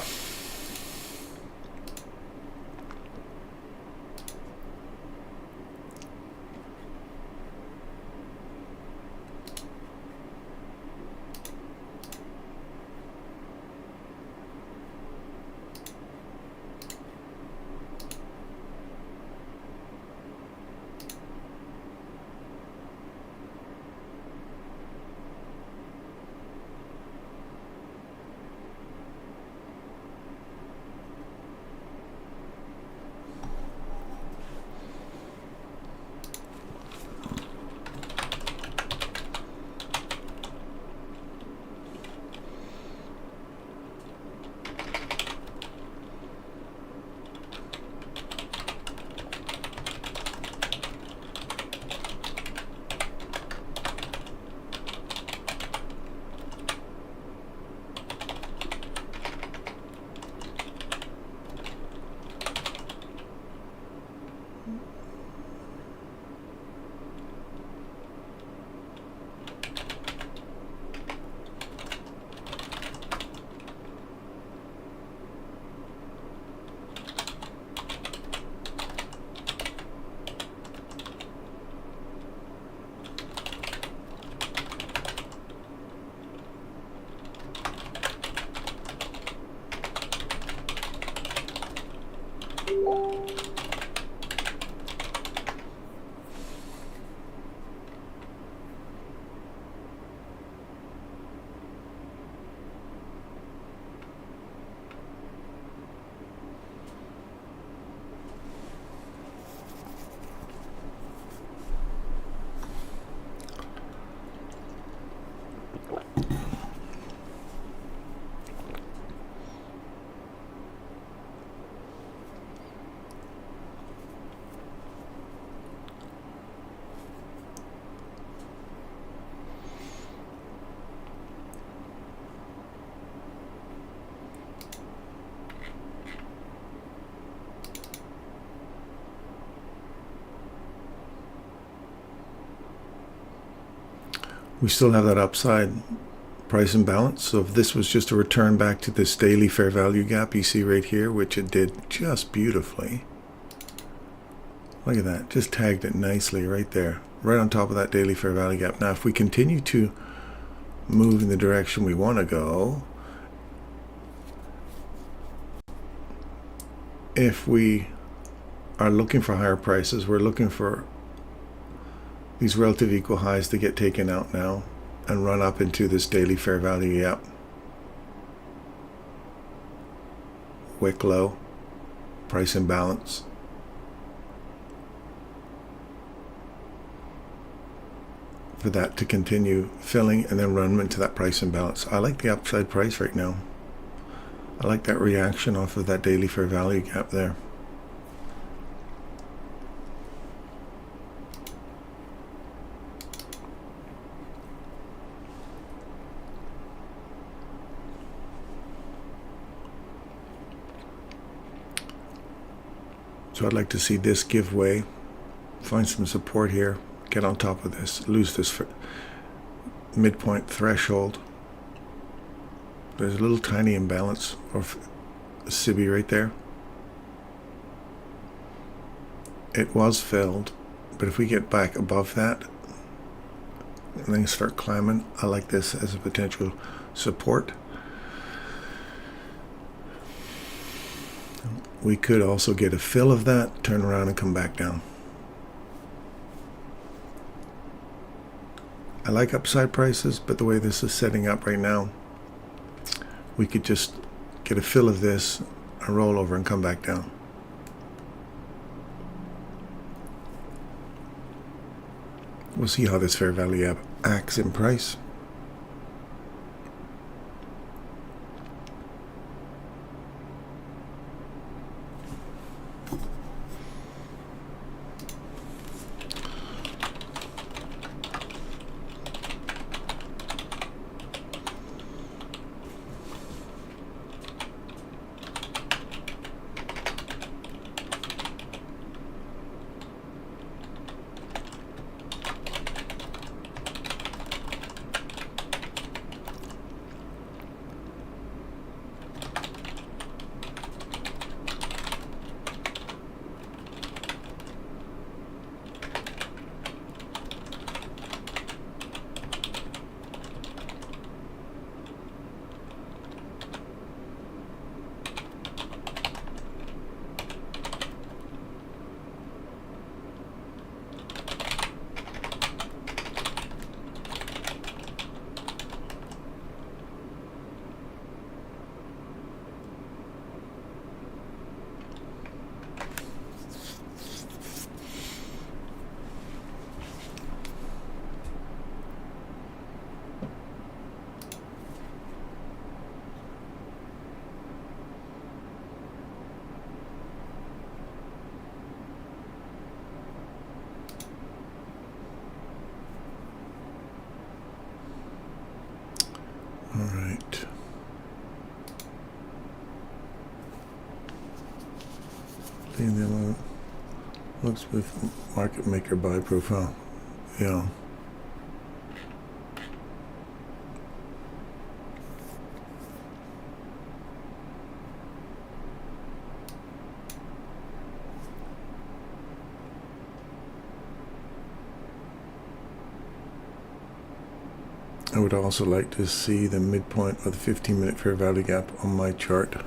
We still have that upside price imbalance. So if this was just a return back to this daily fair value gap you see right here, which it did just beautifully. Look at that, just tagged it nicely right there. right on top of that daily fair value gap. Now if we continue to move in the direction we want to go, if we are looking for higher prices, we're looking for these relative equal highs to get taken out now and run up into this daily fair value gap. Wick low, price imbalance. For that to continue filling and then run into that price imbalance. I like the upside price right now. I like that reaction off of that daily fair value gap there. So I'd like to see this give way, find some support here, get on top of this, lose this midpoint threshold. There's a little tiny imbalance of SIBI right there. It was filled, but if we get back above that and then start climbing, I like this as a potential support. We could also get a fill of that, turn around and come back down. I like upside prices, but the way this is setting up right now, we could just get a fill of this, a roll over and come back down. We'll see how this fair value gap acts in price. All right. Leave them alone. Looks with market maker buy profile. Yeah. I would also like to see the midpoint of the 15-minute fair value gap on my chart.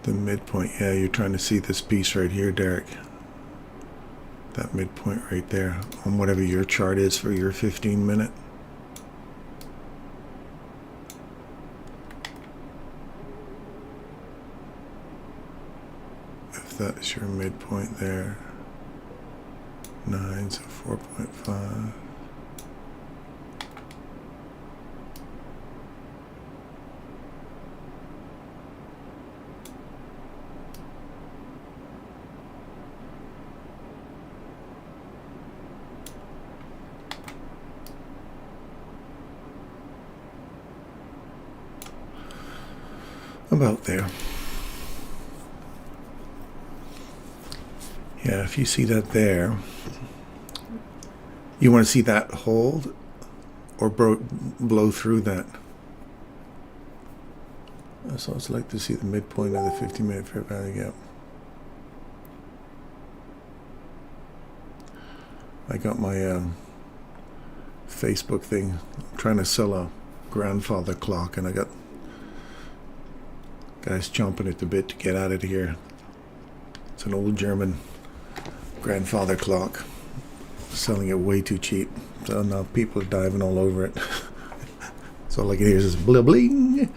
The midpoint, yeah, you're trying to see this piece right here, Derek. That midpoint right there on whatever your chart is for your 15-minute. If that's your midpoint there, 9, so 4.5. About there. Yeah, if you see that there, you want to see that hold or blow through that. So I'd like to see the midpoint of the 50-minute fair value gap. I got my Facebook thing. I'm trying to sell a grandfather clock, and I got guys chomping at the bit to get out of here. It's an old German grandfather clock. Selling it way too cheap. So now people are diving all over it. So all I can hear is this blah bling.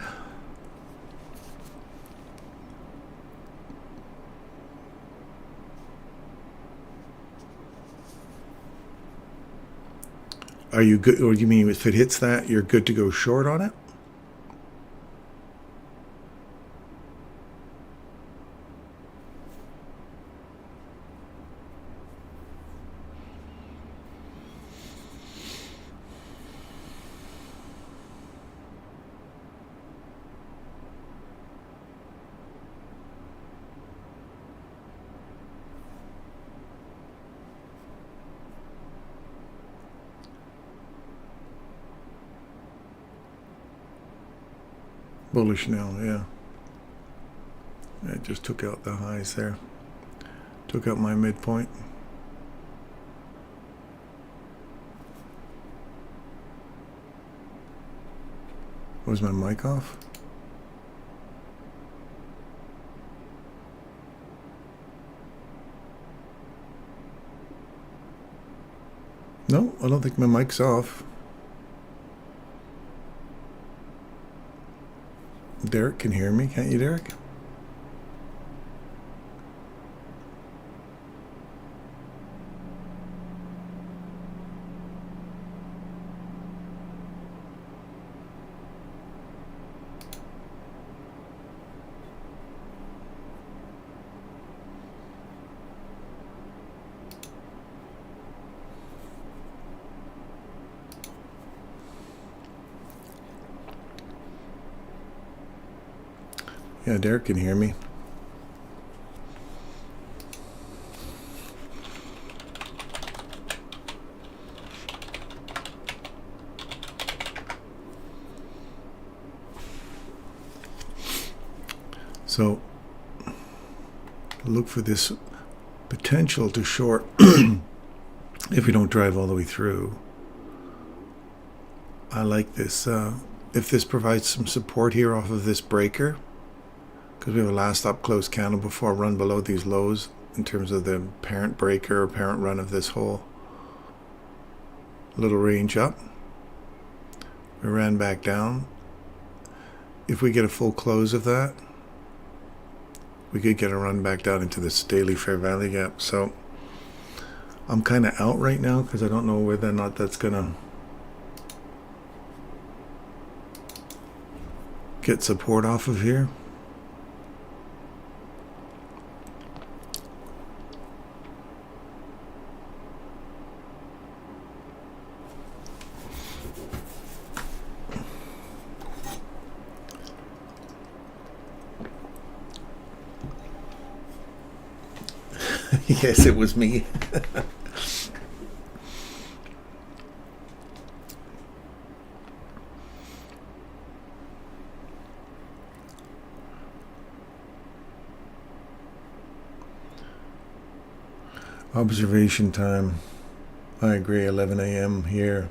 Are you good, or you mean if it hits that, you're good to go short on it? Bullish now, yeah. I just took out the highs there. Took out my midpoint. Was my mic off? No, I don't think my mic's off. Derek can hear me, can't you, Derek? Yeah, Derek can hear me. So look for this potential to short if we don't drive all the way through. I like this. If this provides some support here off of this breaker, because we have a last up close candle before a run below these lows in terms of the parent breaker or parent run of this whole little range up. We ran back down. If we get a full close of that, we could get a run back down into this daily fair value gap. So I'm kind of out right now because I don't know whether or not that's gonna get support off of here. Yes, it was me. Observation time. I agree, 11 a.m. here.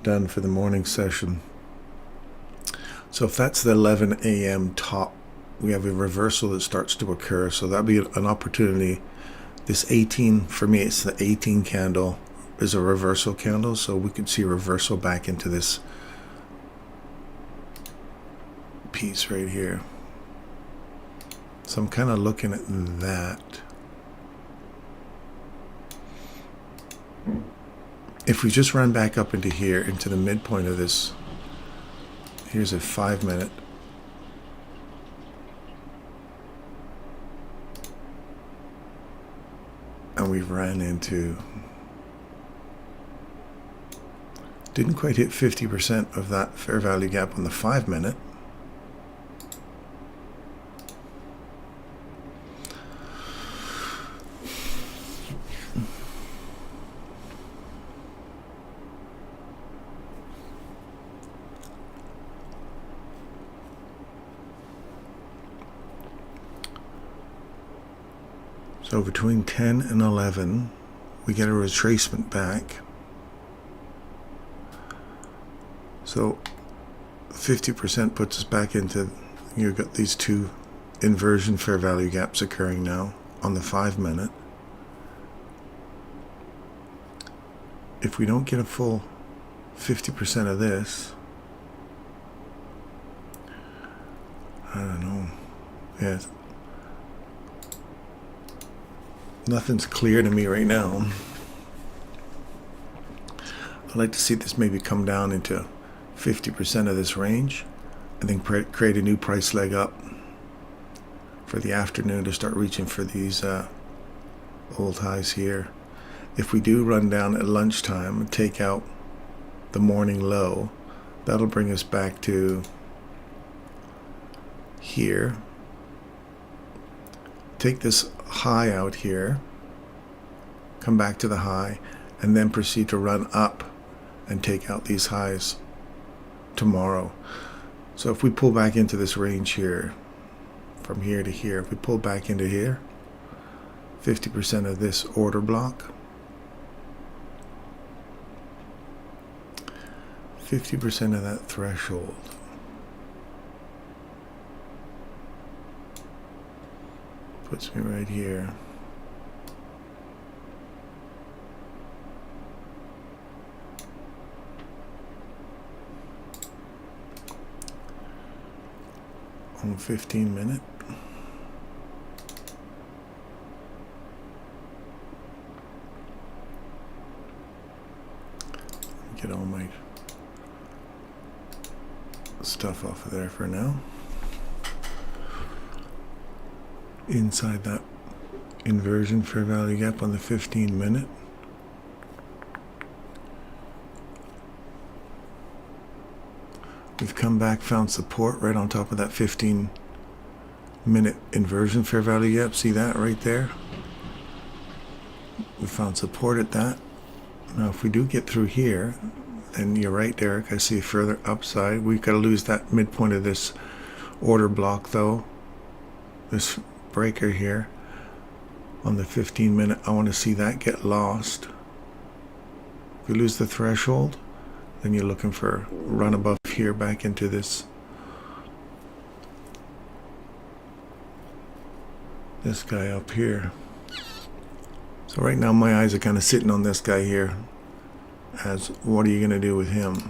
Done for the morning session. So if that's the 11 a.m. top, we have a reversal that starts to occur. So that'd be an opportunity. This 18, for me, it's the 18 candle is a reversal candle. So we could see a reversal back into this piece right here. So I'm kind of looking at that. If we just run back up into here, into the midpoint of this, here's a 5-minute. And we ran into, didn't quite hit 50% of that fair value gap on the 5-minute. So between 10 and 11, we get a retracement back. So 50% puts us back into, you've got these two inversion fair value gaps occurring now on the 5 minute. If we don't get a full 50% of this, I don't know. Yeah, nothing's clear to me right now. I'd like to see this maybe come down into 50% of this range and then create a new price leg up for the afternoon to start reaching for these old highs here. If we do run down at lunchtime and take out the morning low, that'll bring us back to here. Take this high out here, come back to the high, and then proceed to run up and take out these highs tomorrow. So if we pull back into this range here, from here to here, if we pull back into here, 50% of this order block, 50% of that threshold, puts me right here. On 15 minute. Get all my stuff off of there for now. Inside that inversion fair value gap on the 15 minute. We've come back, found support right on top of that 15 minute inversion fair value gap. See that right there? We found support at that. Now if we do get through here, then you're right, Derek, I see further upside. We've got to lose that midpoint of this order block though. This breaker here on the 15 minute, I want to see that get lost. If we lose the threshold, then you're looking for run above here back into this guy up here. So right now my eyes are kind of sitting on this guy here as what are you going to do with him?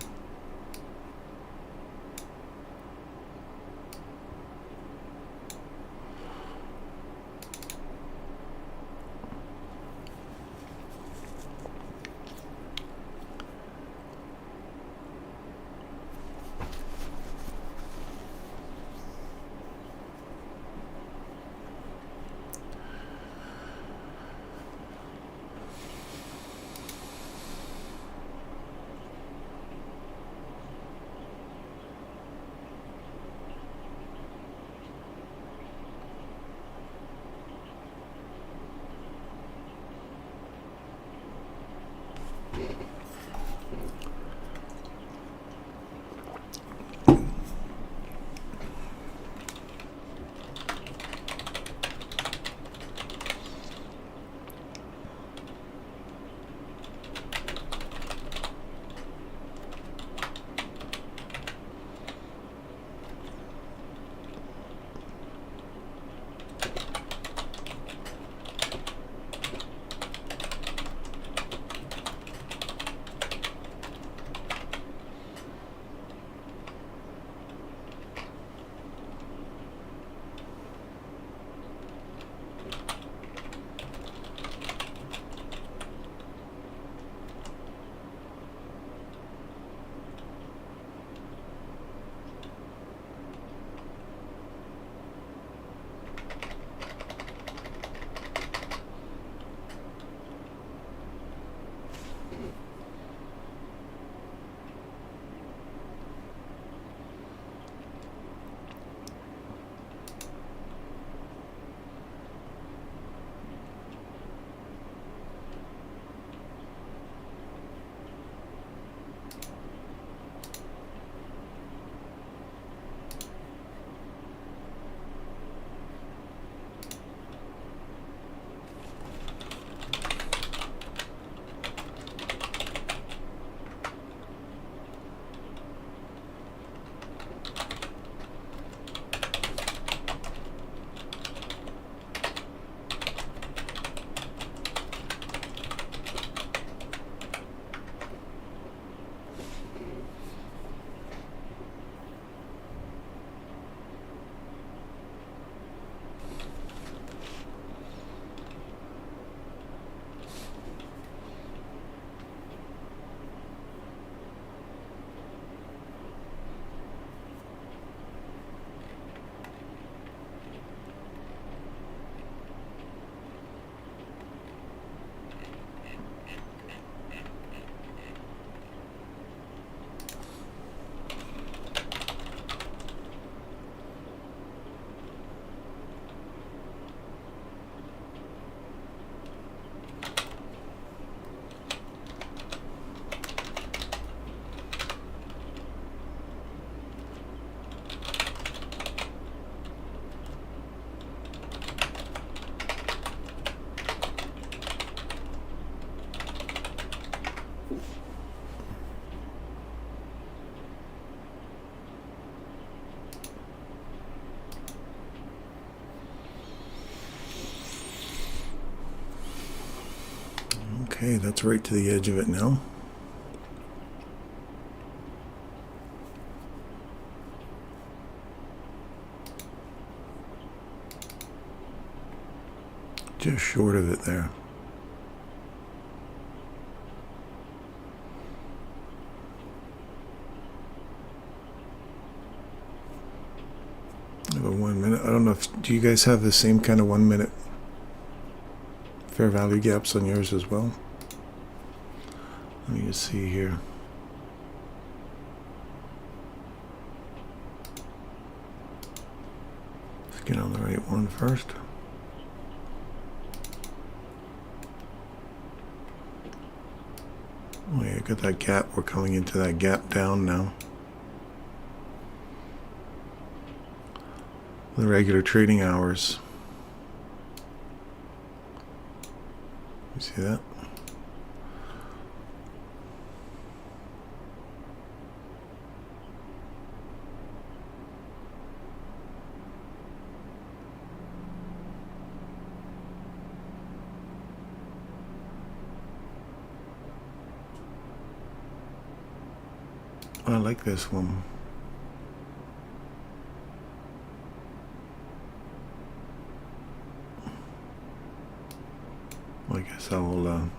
Okay, that's right to the edge of it now. Just short of it there. I have a 1 minute. I don't know if, do you guys have the same kind of 1 minute fair value gaps on yours as well? Let me just see here. Let's get on the right one first. Oh yeah, got that gap. We're coming into that gap down now. The regular trading hours. You see that? I like this one. I guess I will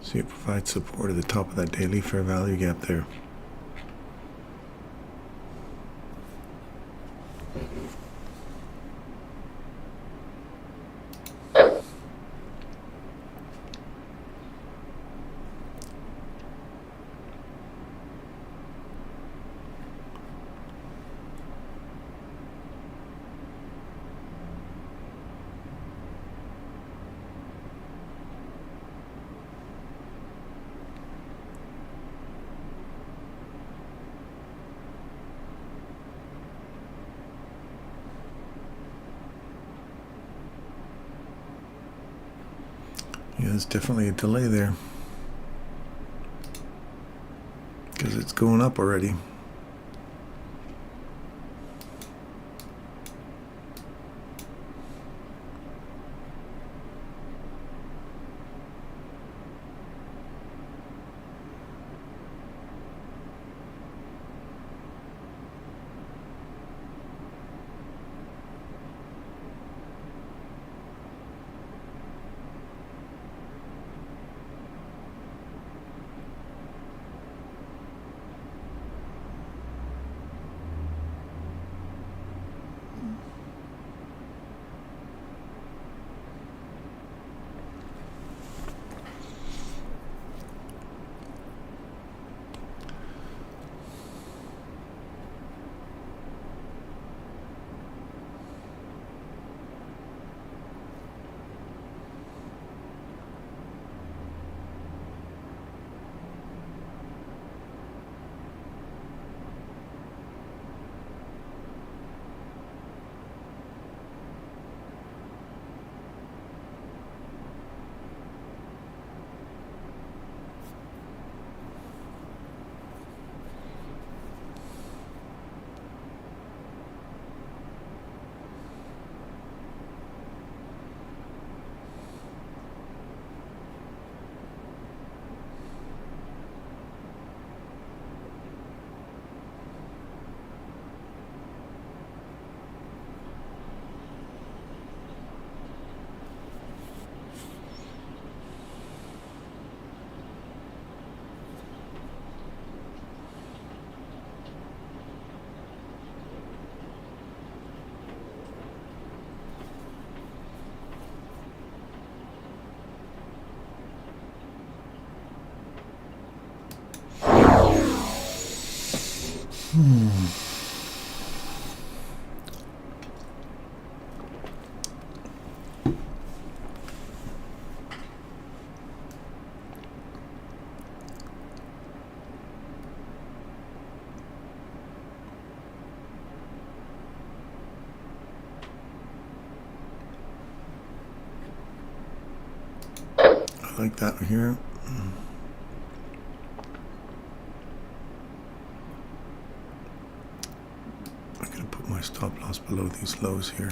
see it provides support at the top of that daily fair value gap there. Yeah, there's definitely a delay there because it's going up already. I like that here. I'm going to put my stop loss below these lows here.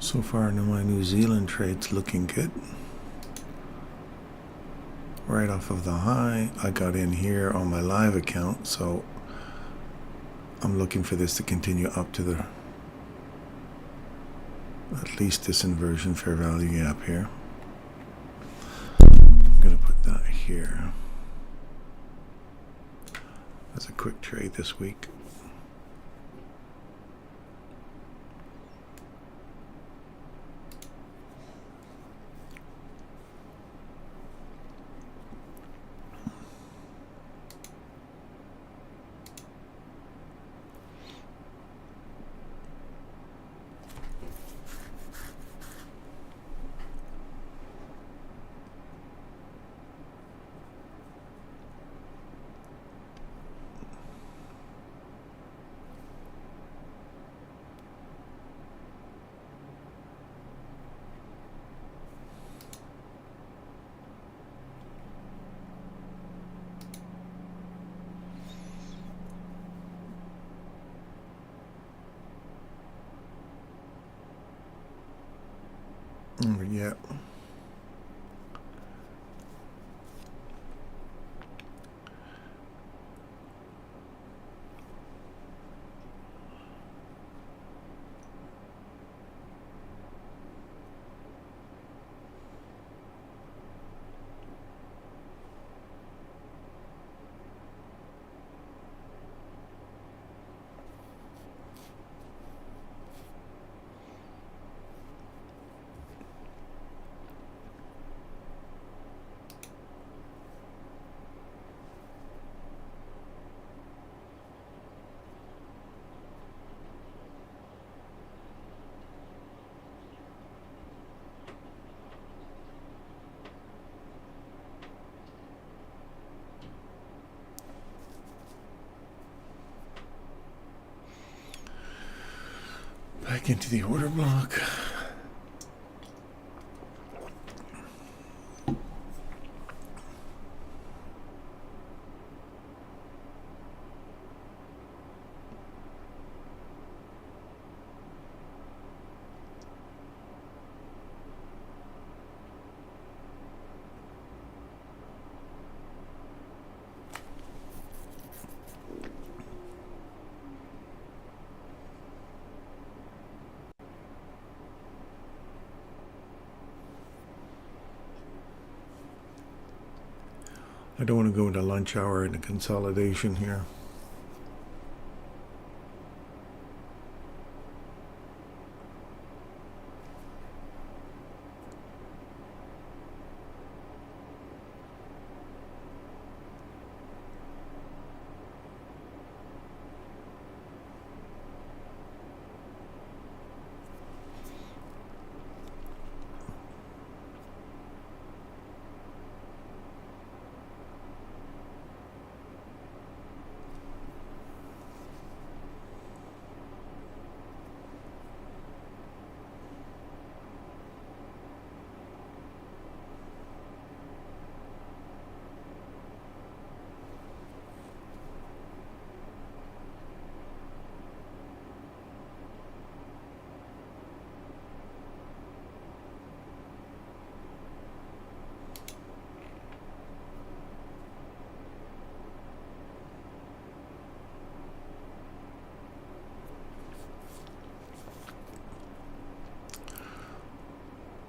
So far, my New Zealand trade's looking good. Right off of the high, I got in here on my live account, so I'm looking for this to continue up to the at least this inversion fair value gap here. I'm going to put that here. That's a quick trade this week. Yeah. Back into the order block. I don't want to go into lunch hour in a consolidation here.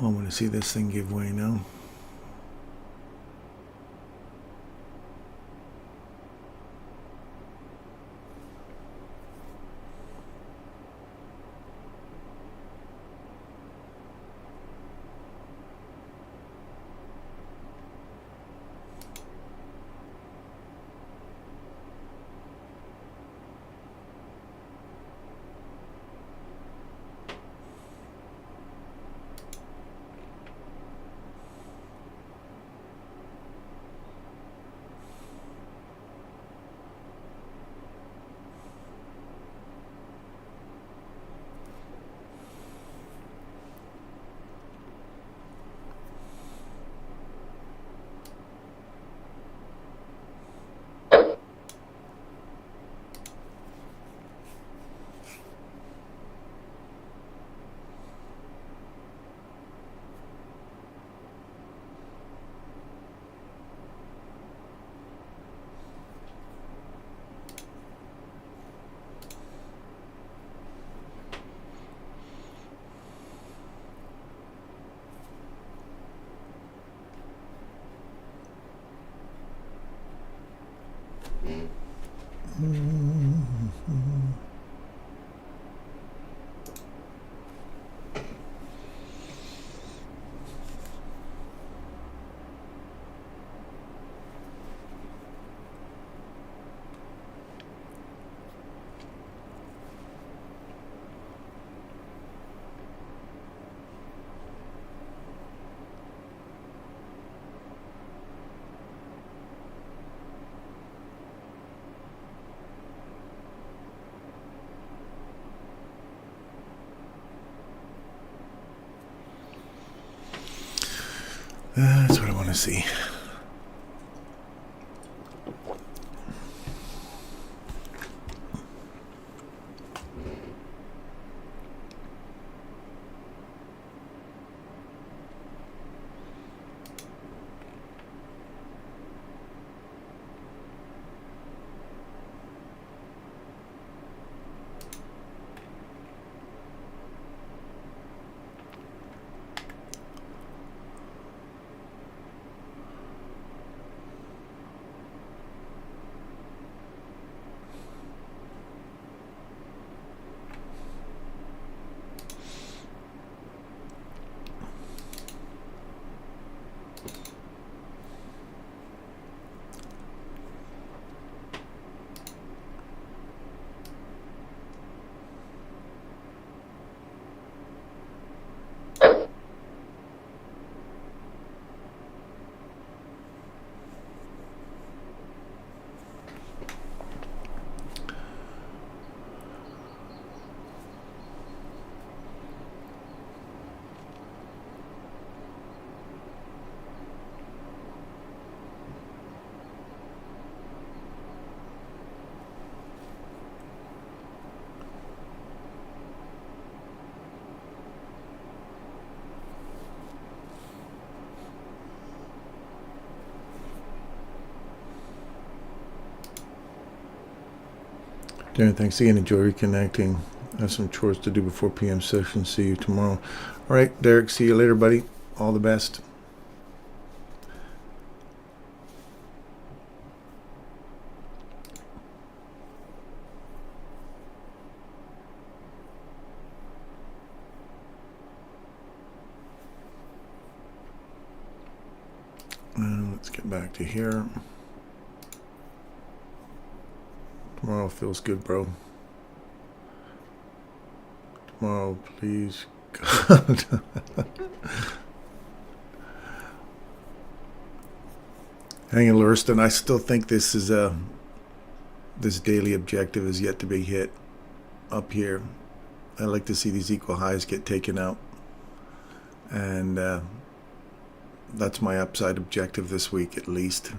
I want to see this thing give way now. That's what I want to see. Darren, thanks again. Enjoy reconnecting. I have some chores to do before PM session. See you tomorrow. All right, Derek, see you later, buddy. All the best. Let's get back to here. Tomorrow feels good, bro. Tomorrow, please, God. Hang in, Lurston. I still think this is this daily objective is yet to be hit up here. I like to see these equal highs get taken out, and that's my upside objective this week at least.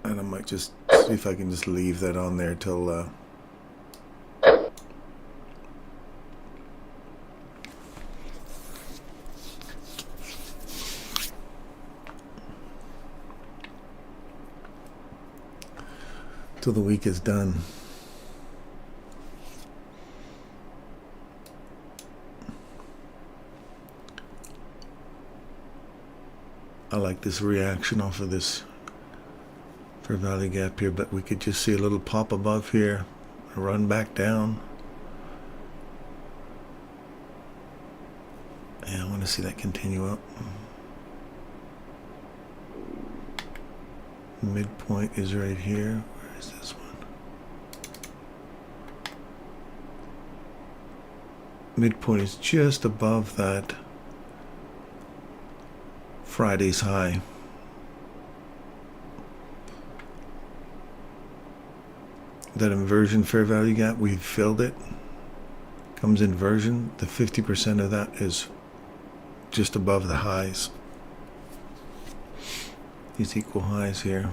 And I might just see if I can just leave that on there till the week is done. I like this reaction off of this fair value gap here, but we could just see a little pop above here, a run back down. And I want to see that continue up. Midpoint is right here. Where is this one? Midpoint is just above that Friday's high. That inversion fair value gap, we filled it. Comes inversion. The 50% of that is just above the highs. These equal highs here.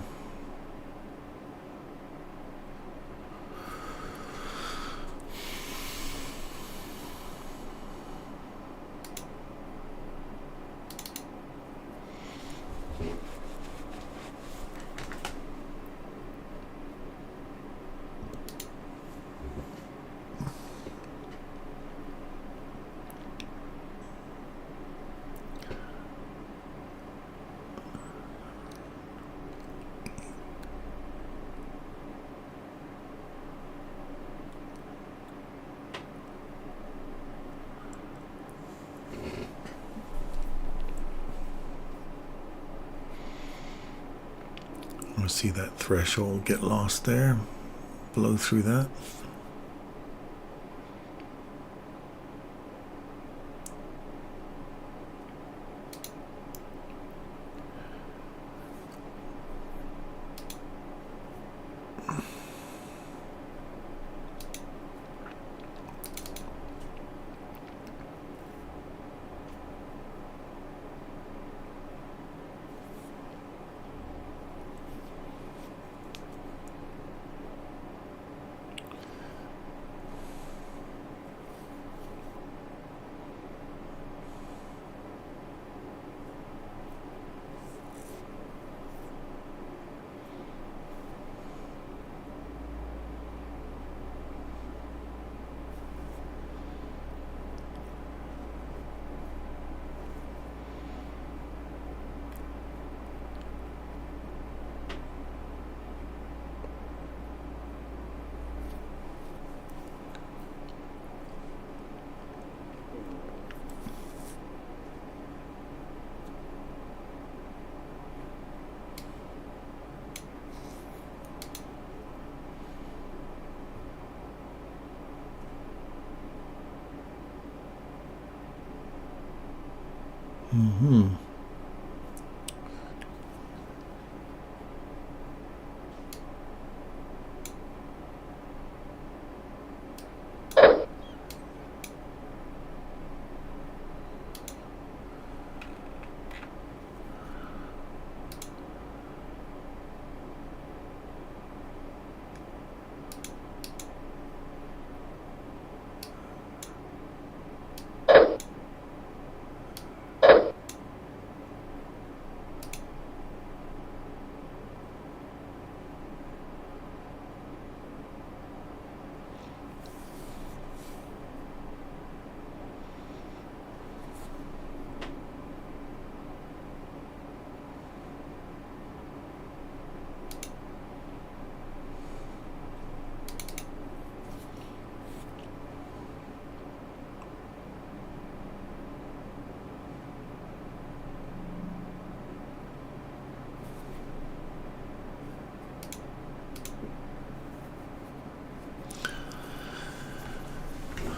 I see that threshold get lost there, blow through that. Mm-hmm.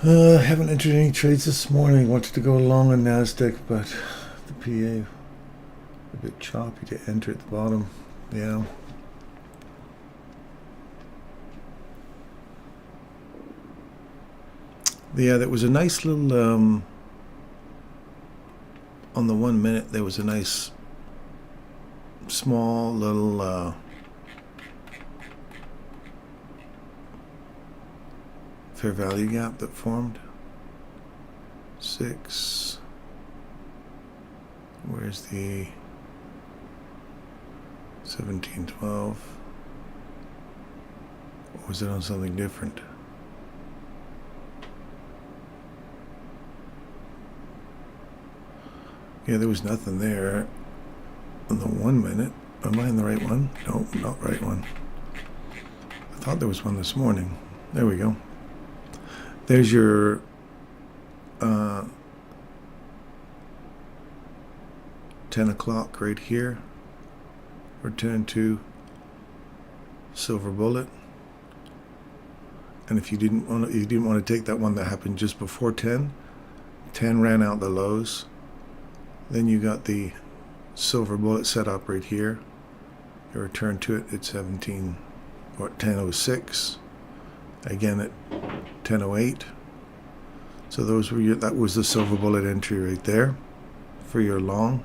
I haven't entered any trades this morning. Wanted to go long on NASDAQ, but the PA a bit choppy to enter at the bottom. Yeah. Yeah, there was a nice little, on the 1 minute, there was a nice small little fair value gap that formed. 6. Where's the 1712? Or was it on something different? Yeah, there was nothing there. on the 1 minute. Am I in the right one? No, not right one. I thought there was one this morning. There we go. There's your 10 o'clock right here. Return to silver bullet. And if you didn't want to take that one that happened just before 10 ran out the lows. Then you got the silver bullet set up right here. You return to it at 10:06. Again at 10:08. So those were that was the silver bullet entry right there for your long.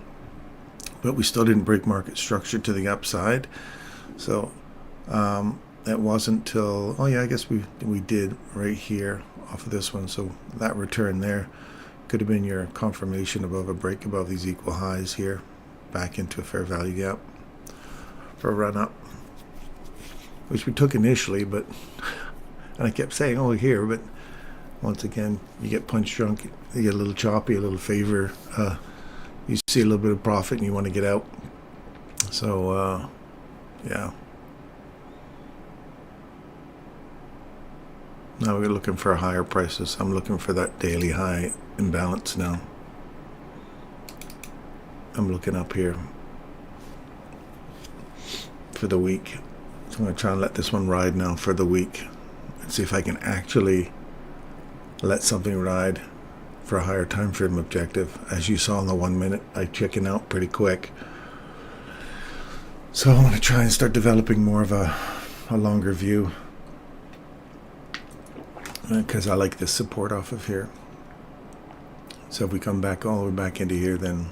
But we still didn't break market structure to the upside. So that wasn't till, oh yeah, I guess we did right here off of this one. So that return there could have been your confirmation above a break above these equal highs here, back into a fair value gap for a run up, which we took initially, but and I kept saying, oh, here, but once again, you get punch drunk, you get a little choppy, a little favor, you see a little bit of profit and you want to get out. So yeah. Now we're looking for higher prices. I'm looking for that daily high imbalance now. I'm looking up here for the week. So I'm going to try and let this one ride now for the week and see if I can actually let something ride for a higher time frame objective. As you saw in the 1 minute, I chicken out pretty quick. So I'm going to try and start developing more of a longer view, because I like this support off of here. So if we come back all the way back into here, then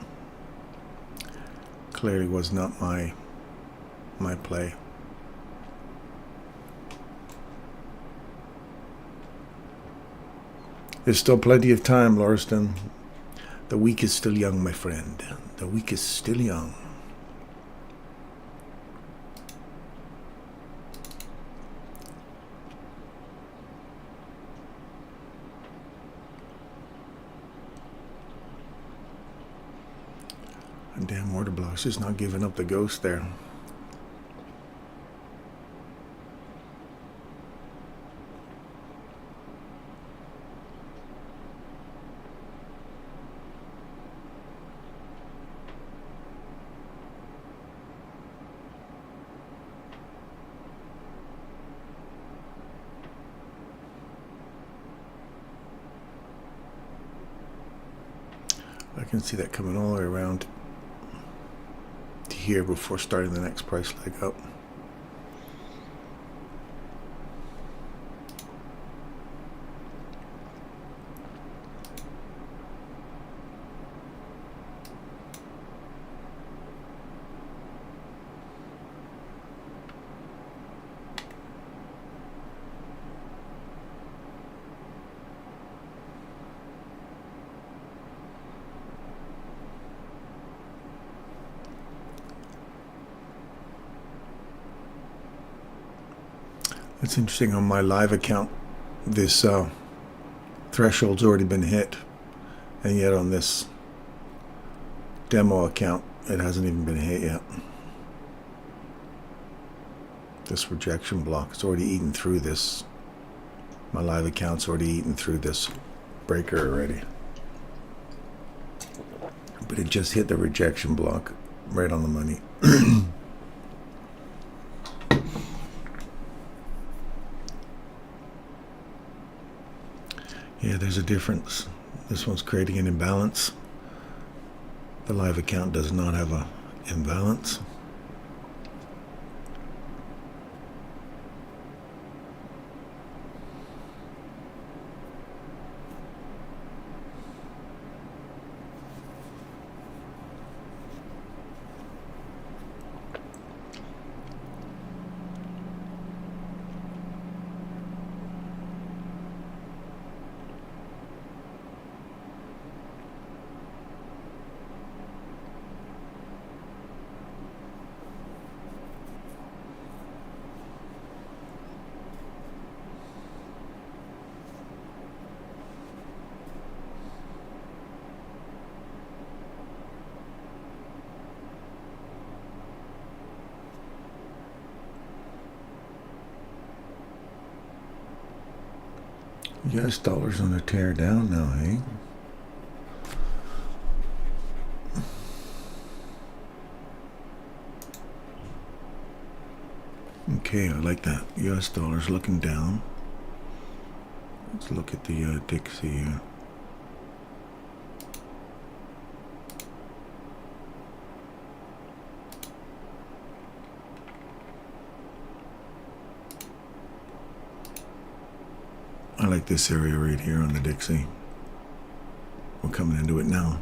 clearly was not my play. There's still plenty of time, Lauriston. The week is still young, my friend. The week is still young. And damn order block's just not giving up the ghost there. I can see that coming all the way around to here before starting the next price leg up. It's interesting, on my live account, this threshold's already been hit, and yet on this demo account, it hasn't even been hit yet. This rejection block is already eaten through this. My live account's already eaten through this breaker already. But it just hit the rejection block right on the money. Yeah, there's a difference. This one's creating an imbalance. The live account does not have an imbalance. US dollar's on a tear down now, eh? Okay, I like that. US dollar's looking down. Let's look at the Dixie here. I like this area right here on the Dixie. We're coming into it now.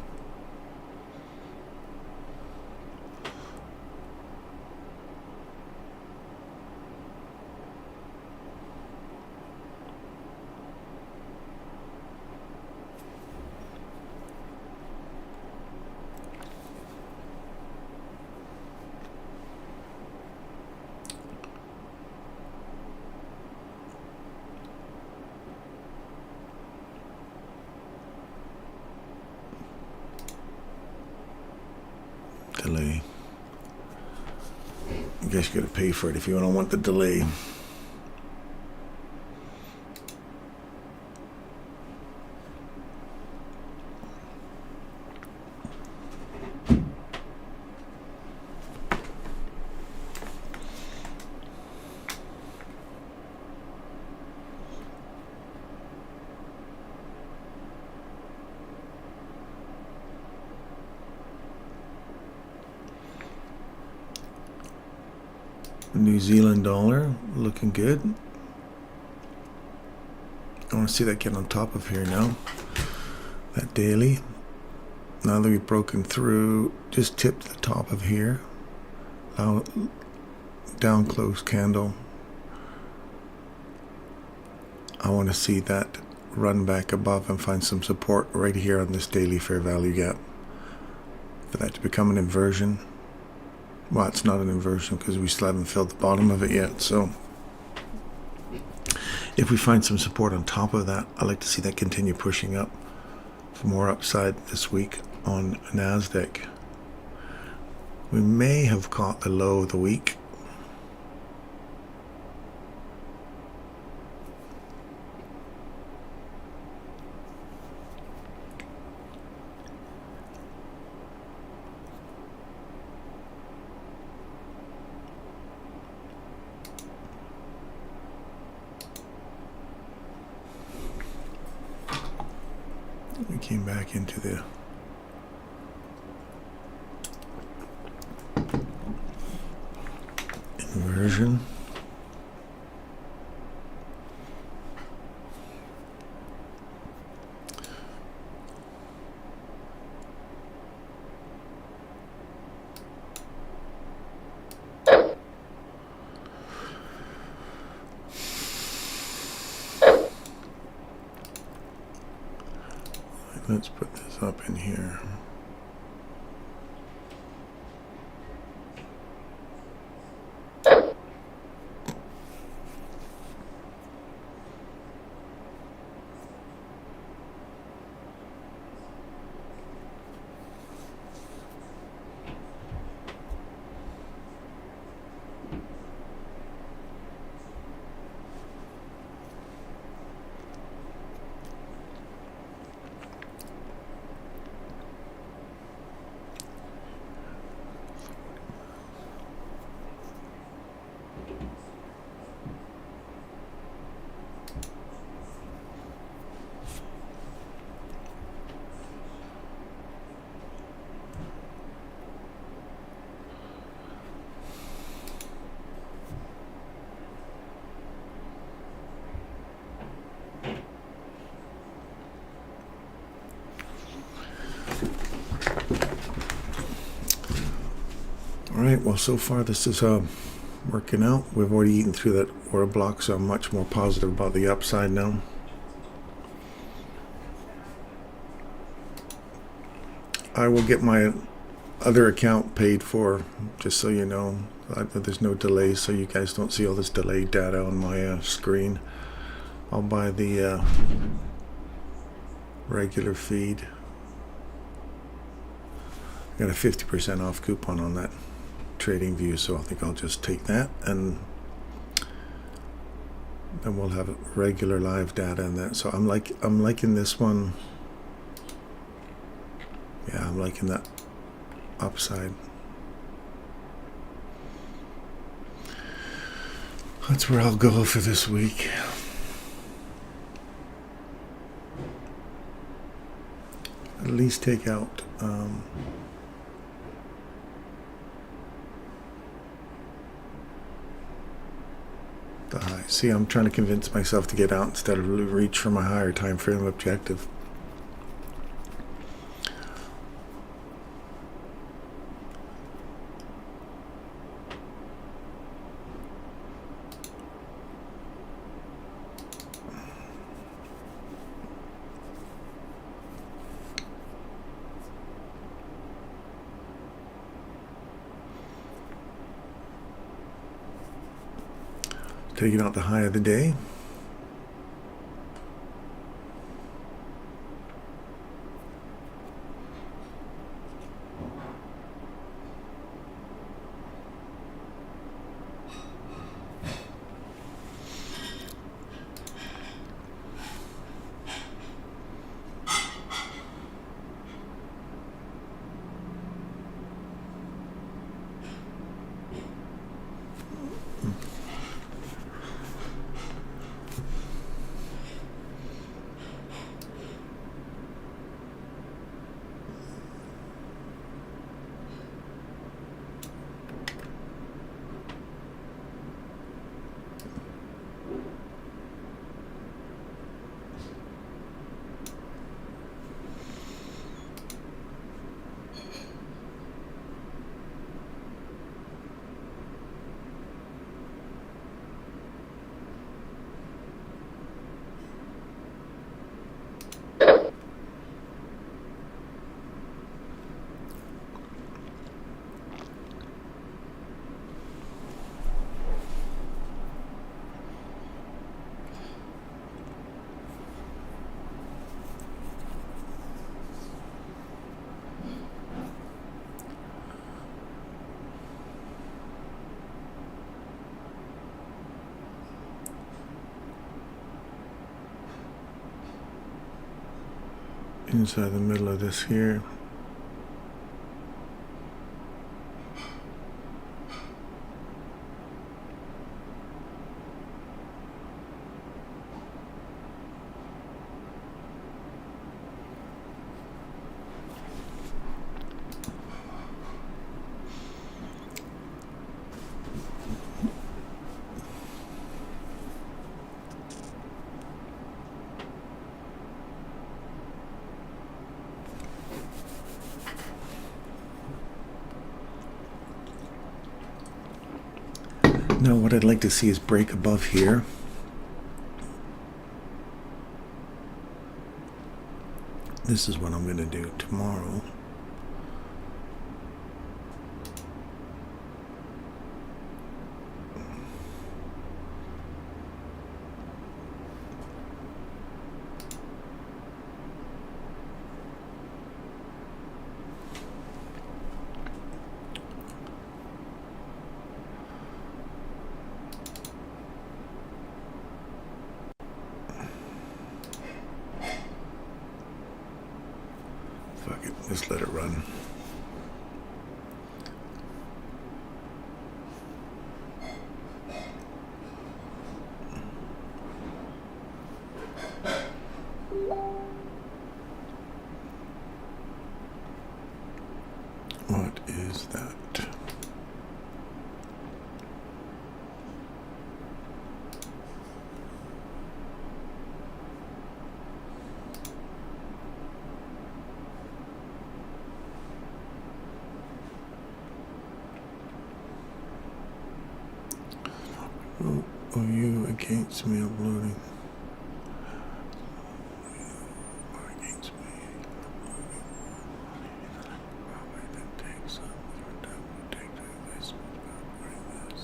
Delay. I guess you gotta pay for it if you don't want the delay. New Zealand dollar looking good. I want to see that get on top of here now. That daily. Now that we've broken through, just tipped the top of here. Now, down close candle. I want to see that run back above and find some support right here on this daily fair value gap. For that to become an inversion. Well, it's not an inversion because we still haven't filled the bottom of it yet. So if we find some support on top of that, I'd like to see that continue pushing up for more upside this week on NASDAQ. We may have caught the low of the week. We came back into the inversion. Let's put this up in here. Alright, well so far this is working out. We've already eaten through that order block, so I'm much more positive about the upside now. I will get my other account paid for, just so you know. There's no delay, so you guys don't see all this delayed data on my screen. I'll buy the regular feed. I got a 50% off coupon on that Trading View, so I think I'll just take that and Then we'll have regular live data in that. So I'm liking this one. Yeah, I'm liking that upside. That's where I'll go for this week. At least take out the high. See, I'm trying to convince myself to get out instead of reach for my higher time frame objective. Taking out the high of the day. Inside the middle of this here. Now what I'd like to see is break above here. This is what I'm going to do tomorrow. Just let it run. What is that? Oh, you against me uploading. Against me. Probably then take some more time to take the investment about doing this.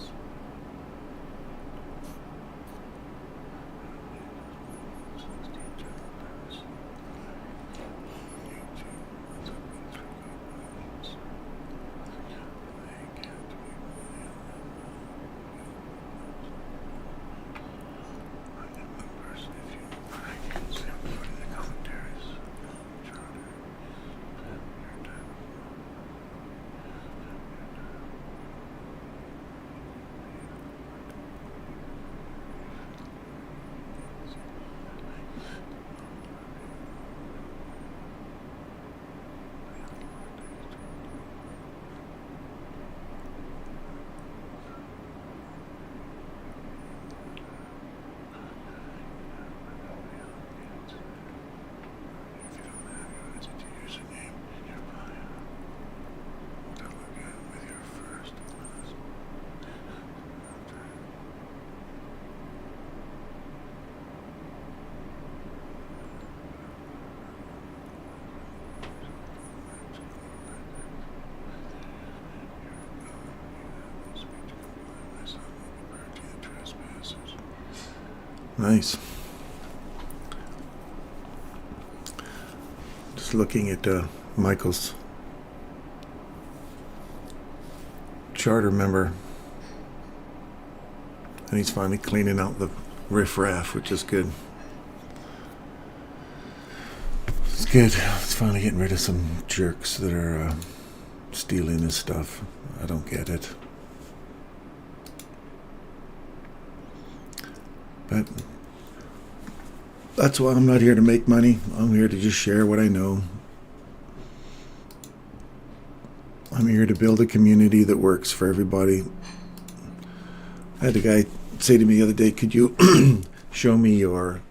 Nice. Just looking at Michael's charter member, and he's finally cleaning out the riffraff, which is good. It's good. It's finally getting rid of some jerks that are stealing his stuff. I don't get it. But that's why I'm not here to make money. I'm here to just share what I know. I'm here to build a community that works for everybody. I had a guy say to me the other day, could you show me your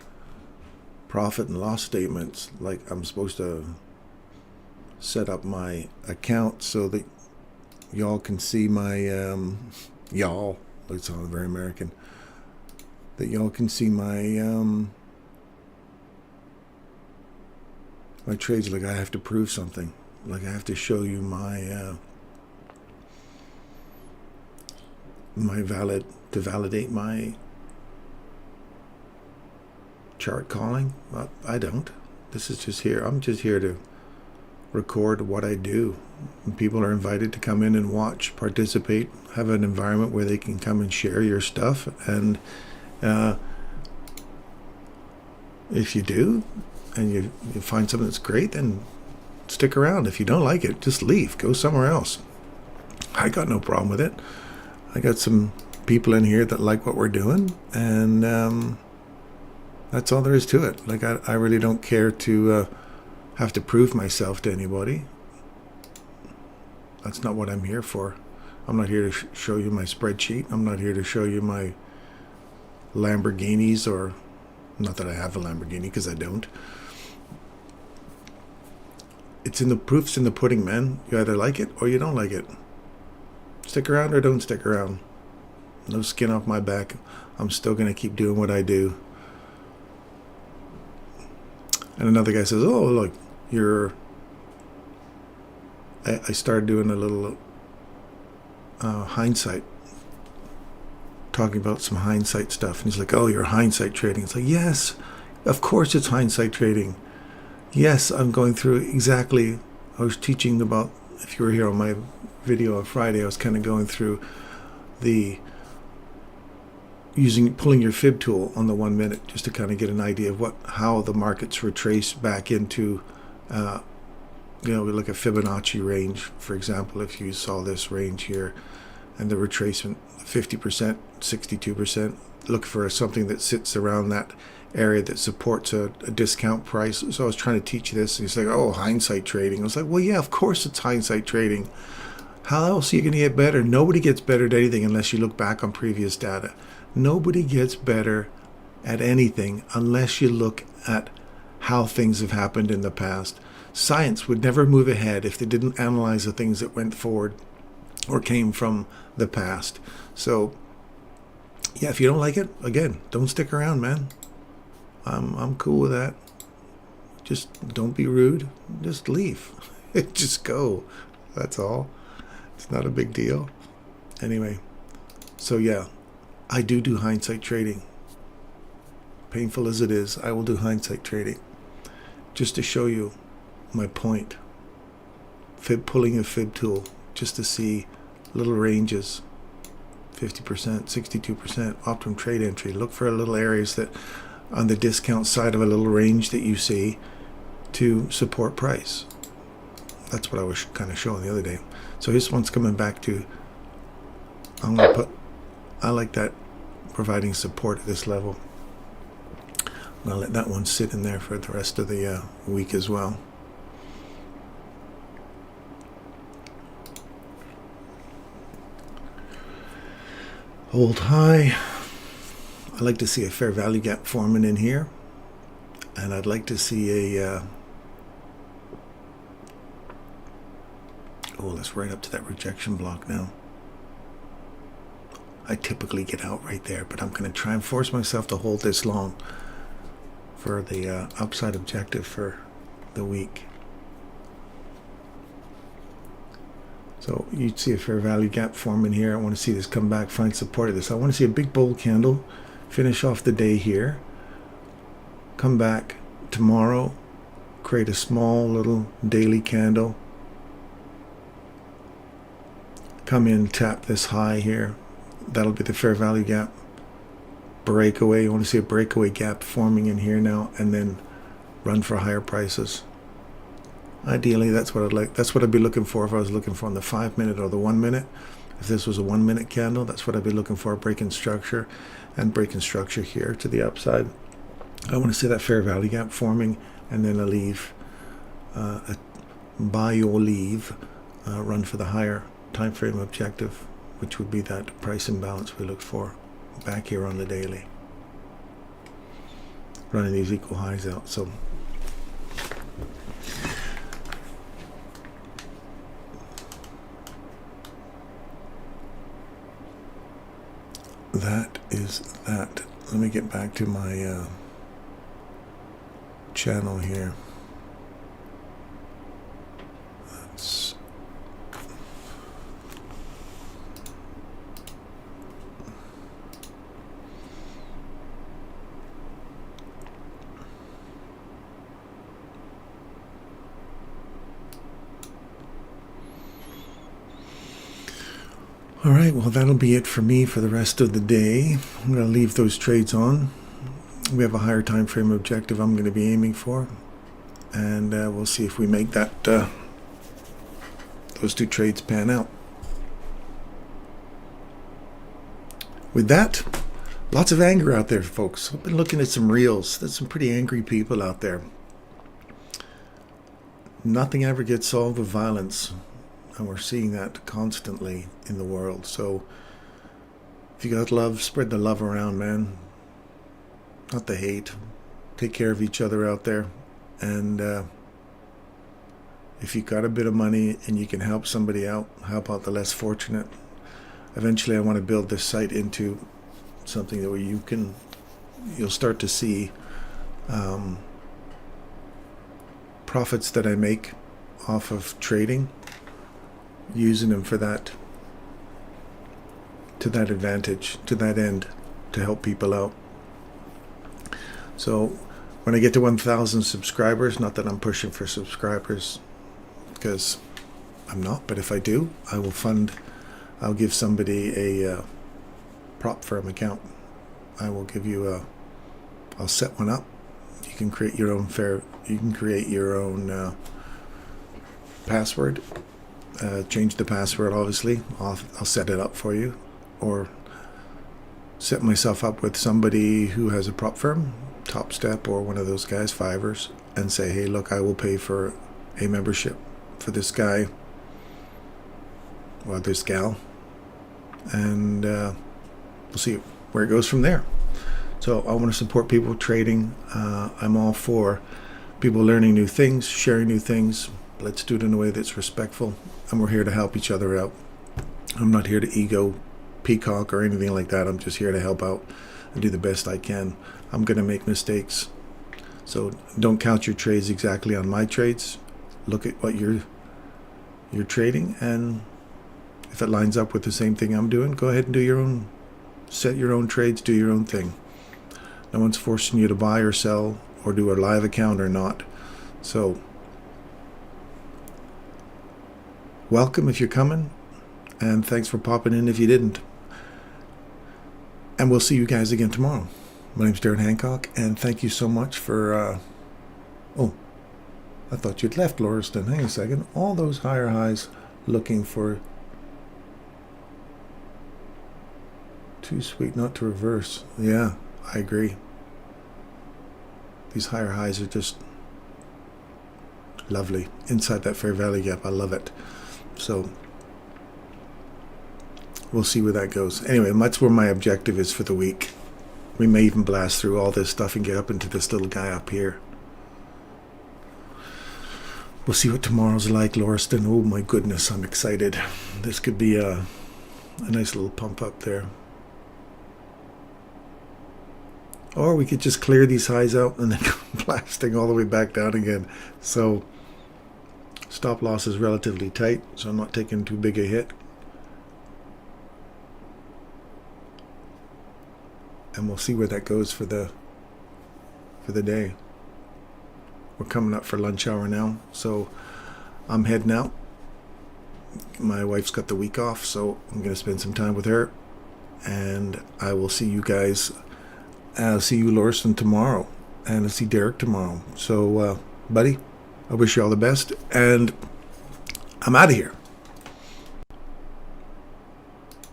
profit and loss statements? Like, I'm supposed to set up my account so that y'all can see my, y'all, it's all very American, that y'all can see my, my trades. Like, I have to prove something. Like, I have to show you my, to validate my chart calling. Well, I don't. This is just here. I'm just here to record what I do. And people are invited to come in and watch, participate, have an environment where they can come and share your stuff. And if you do, and you find something that's great, then stick around. If you don't like it, just leave. Go somewhere else. I got no problem with it. I got some people in here that like what we're doing, and that's all there is to it. Like, I really don't care to have to prove myself to anybody. That's not what I'm here for. I'm not here to show you my spreadsheet. I'm not here to show you my Lamborghinis, or not that I have a Lamborghini, because I don't. It's in the proof's in the pudding, man. You either like it or you don't like it. Stick around or don't stick around. No skin off my back. I'm still going to keep doing what I do. And another guy says, oh, look, I started doing a little hindsight, talking about some hindsight stuff. And he's like, oh, you're hindsight trading. It's like, yes, of course it's hindsight trading. Yes, I'm going through exactly, I was teaching about, if you were here on my video on Friday, I was kind of going through the pulling your fib tool on the 1 minute, just to kind of get an idea of how the markets retrace back into, we look at Fibonacci range, for example. If you saw this range here and the retracement, 50%, 62%, look for something that sits around that area that supports a discount price. So I was trying to teach this, and he's like, oh, hindsight trading. I was like, well, yeah, of course it's hindsight trading. How else are you going to get better? Nobody gets better at anything unless you look back on previous data. Nobody gets better at anything unless you look at how things have happened in the past. Science would never move ahead if they didn't analyze the things that went forward or came from the past. So, yeah, if you don't like it, again, don't stick around, man. I'm cool with that. Just don't be rude. Just leave. Just go. That's all. It's not a big deal. Anyway, so yeah, I do hindsight trading. Painful as it is, I will do hindsight trading. Just to show you my point. Pulling a fib tool, just to see little ranges. 50%, 62%, optimum trade entry. Look for little areas that on the discount side of a little range that you see to support price. That's what I was kind of showing the other day. So this one's coming back to, I like that, providing support at this level. I'm going to let that one sit in there for the rest of the week as well. Hold high. I'd like to see a fair value gap forming in here, and I'd like to see a oh, that's right up to that rejection block now. I typically get out right there, but I'm going to try and force myself to hold this long for the upside objective for the week. So you'd see a fair value gap forming here. I want to see this come back, find support of this. I want to see a big bold candle finish off the day here, come back tomorrow, create a small little daily candle, come in, tap this high here, that'll be the fair value gap, breakaway. You want to see a breakaway gap forming in here now, and then run for higher prices. Ideally, that's what I'd like. That's what I'd be looking for if I was looking for on the 5 minute or the 1 minute. If this was a 1 minute candle, that's what I'd be looking for, breaking structure, and breaking structure here to the upside. I want to see that fair value gap forming, and then a leave, a buy or leave, run for the higher time frame objective, which would be that price imbalance we looked for back here on the daily, running these equal highs out. So that is that. Let me get back to my channel here. That's all right. Well, that'll be it for me for the rest of the day. I'm going to leave those trades on. We have a higher time frame objective I'm going to be aiming for, and we'll see if we make that those two trades pan out. With that, lots of anger out there, folks. I've been looking at some reels. There's some pretty angry people out there. Nothing ever gets solved with violence, and we're seeing that constantly in the world. So if you got love, spread the love around, man. Not the hate. Take care of each other out there. And if you got a bit of money and you can help somebody out, help out the less fortunate. Eventually I want to build this site into something that where you'll start to see profits that I make off of trading, using them for that, to that advantage, to that end, to help people out. So when I get to 1,000 subscribers, not that I'm pushing for subscribers, because I'm not, but if I do, I'll give somebody a prop firm account. I'll set one up. You can create your own password. Change the password, obviously. I'll set it up for you, or set myself up with somebody who has a prop firm, Top Step or one of those guys, Fivers, and say, hey, look, I will pay for a membership for this guy or this gal, and we'll see where it goes from there. So I want to support people trading. I'm all for people learning new things, sharing new things. Let's do it in a way that's respectful, and we're here to help each other out. I'm not here to ego peacock or anything like that. I'm just here to help out and do the best I can. I'm going to make mistakes, so don't count your trades exactly on my trades. Look at what you're trading, and if it lines up with the same thing I'm doing, go ahead and do your own, set your own trades, do your own thing. No one's forcing you to buy or sell or do a live account or not. So welcome if you're coming, and thanks for popping in if you didn't. And we'll see you guys again tomorrow. My name's Darren Hancock, and thank you so much for oh, I thought you'd left, Lauriston. Hang a second. All those higher highs looking for too sweet not to reverse. Yeah, I agree. These higher highs are just lovely inside that fair value gap. I love it. So we'll see where that goes. Anyway, that's where my objective is for the week. We may even blast through all this stuff and get up into this little guy up here. We'll see what tomorrow's like, Lauriston. Oh my goodness, I'm excited. This could be a nice little pump up there. Or we could just clear these highs out and then go blasting all the way back down again. So stop loss is relatively tight, so I'm not taking too big a hit. and we'll see where that goes for the day. We're coming up for lunch hour now, so I'm heading out. My wife's got the week off, so I'm going to spend some time with her, and I will see you guys. I'll see you, Lorson, tomorrow, and I'll see Derek tomorrow. So, buddy, I wish you all the best, and I'm out of here.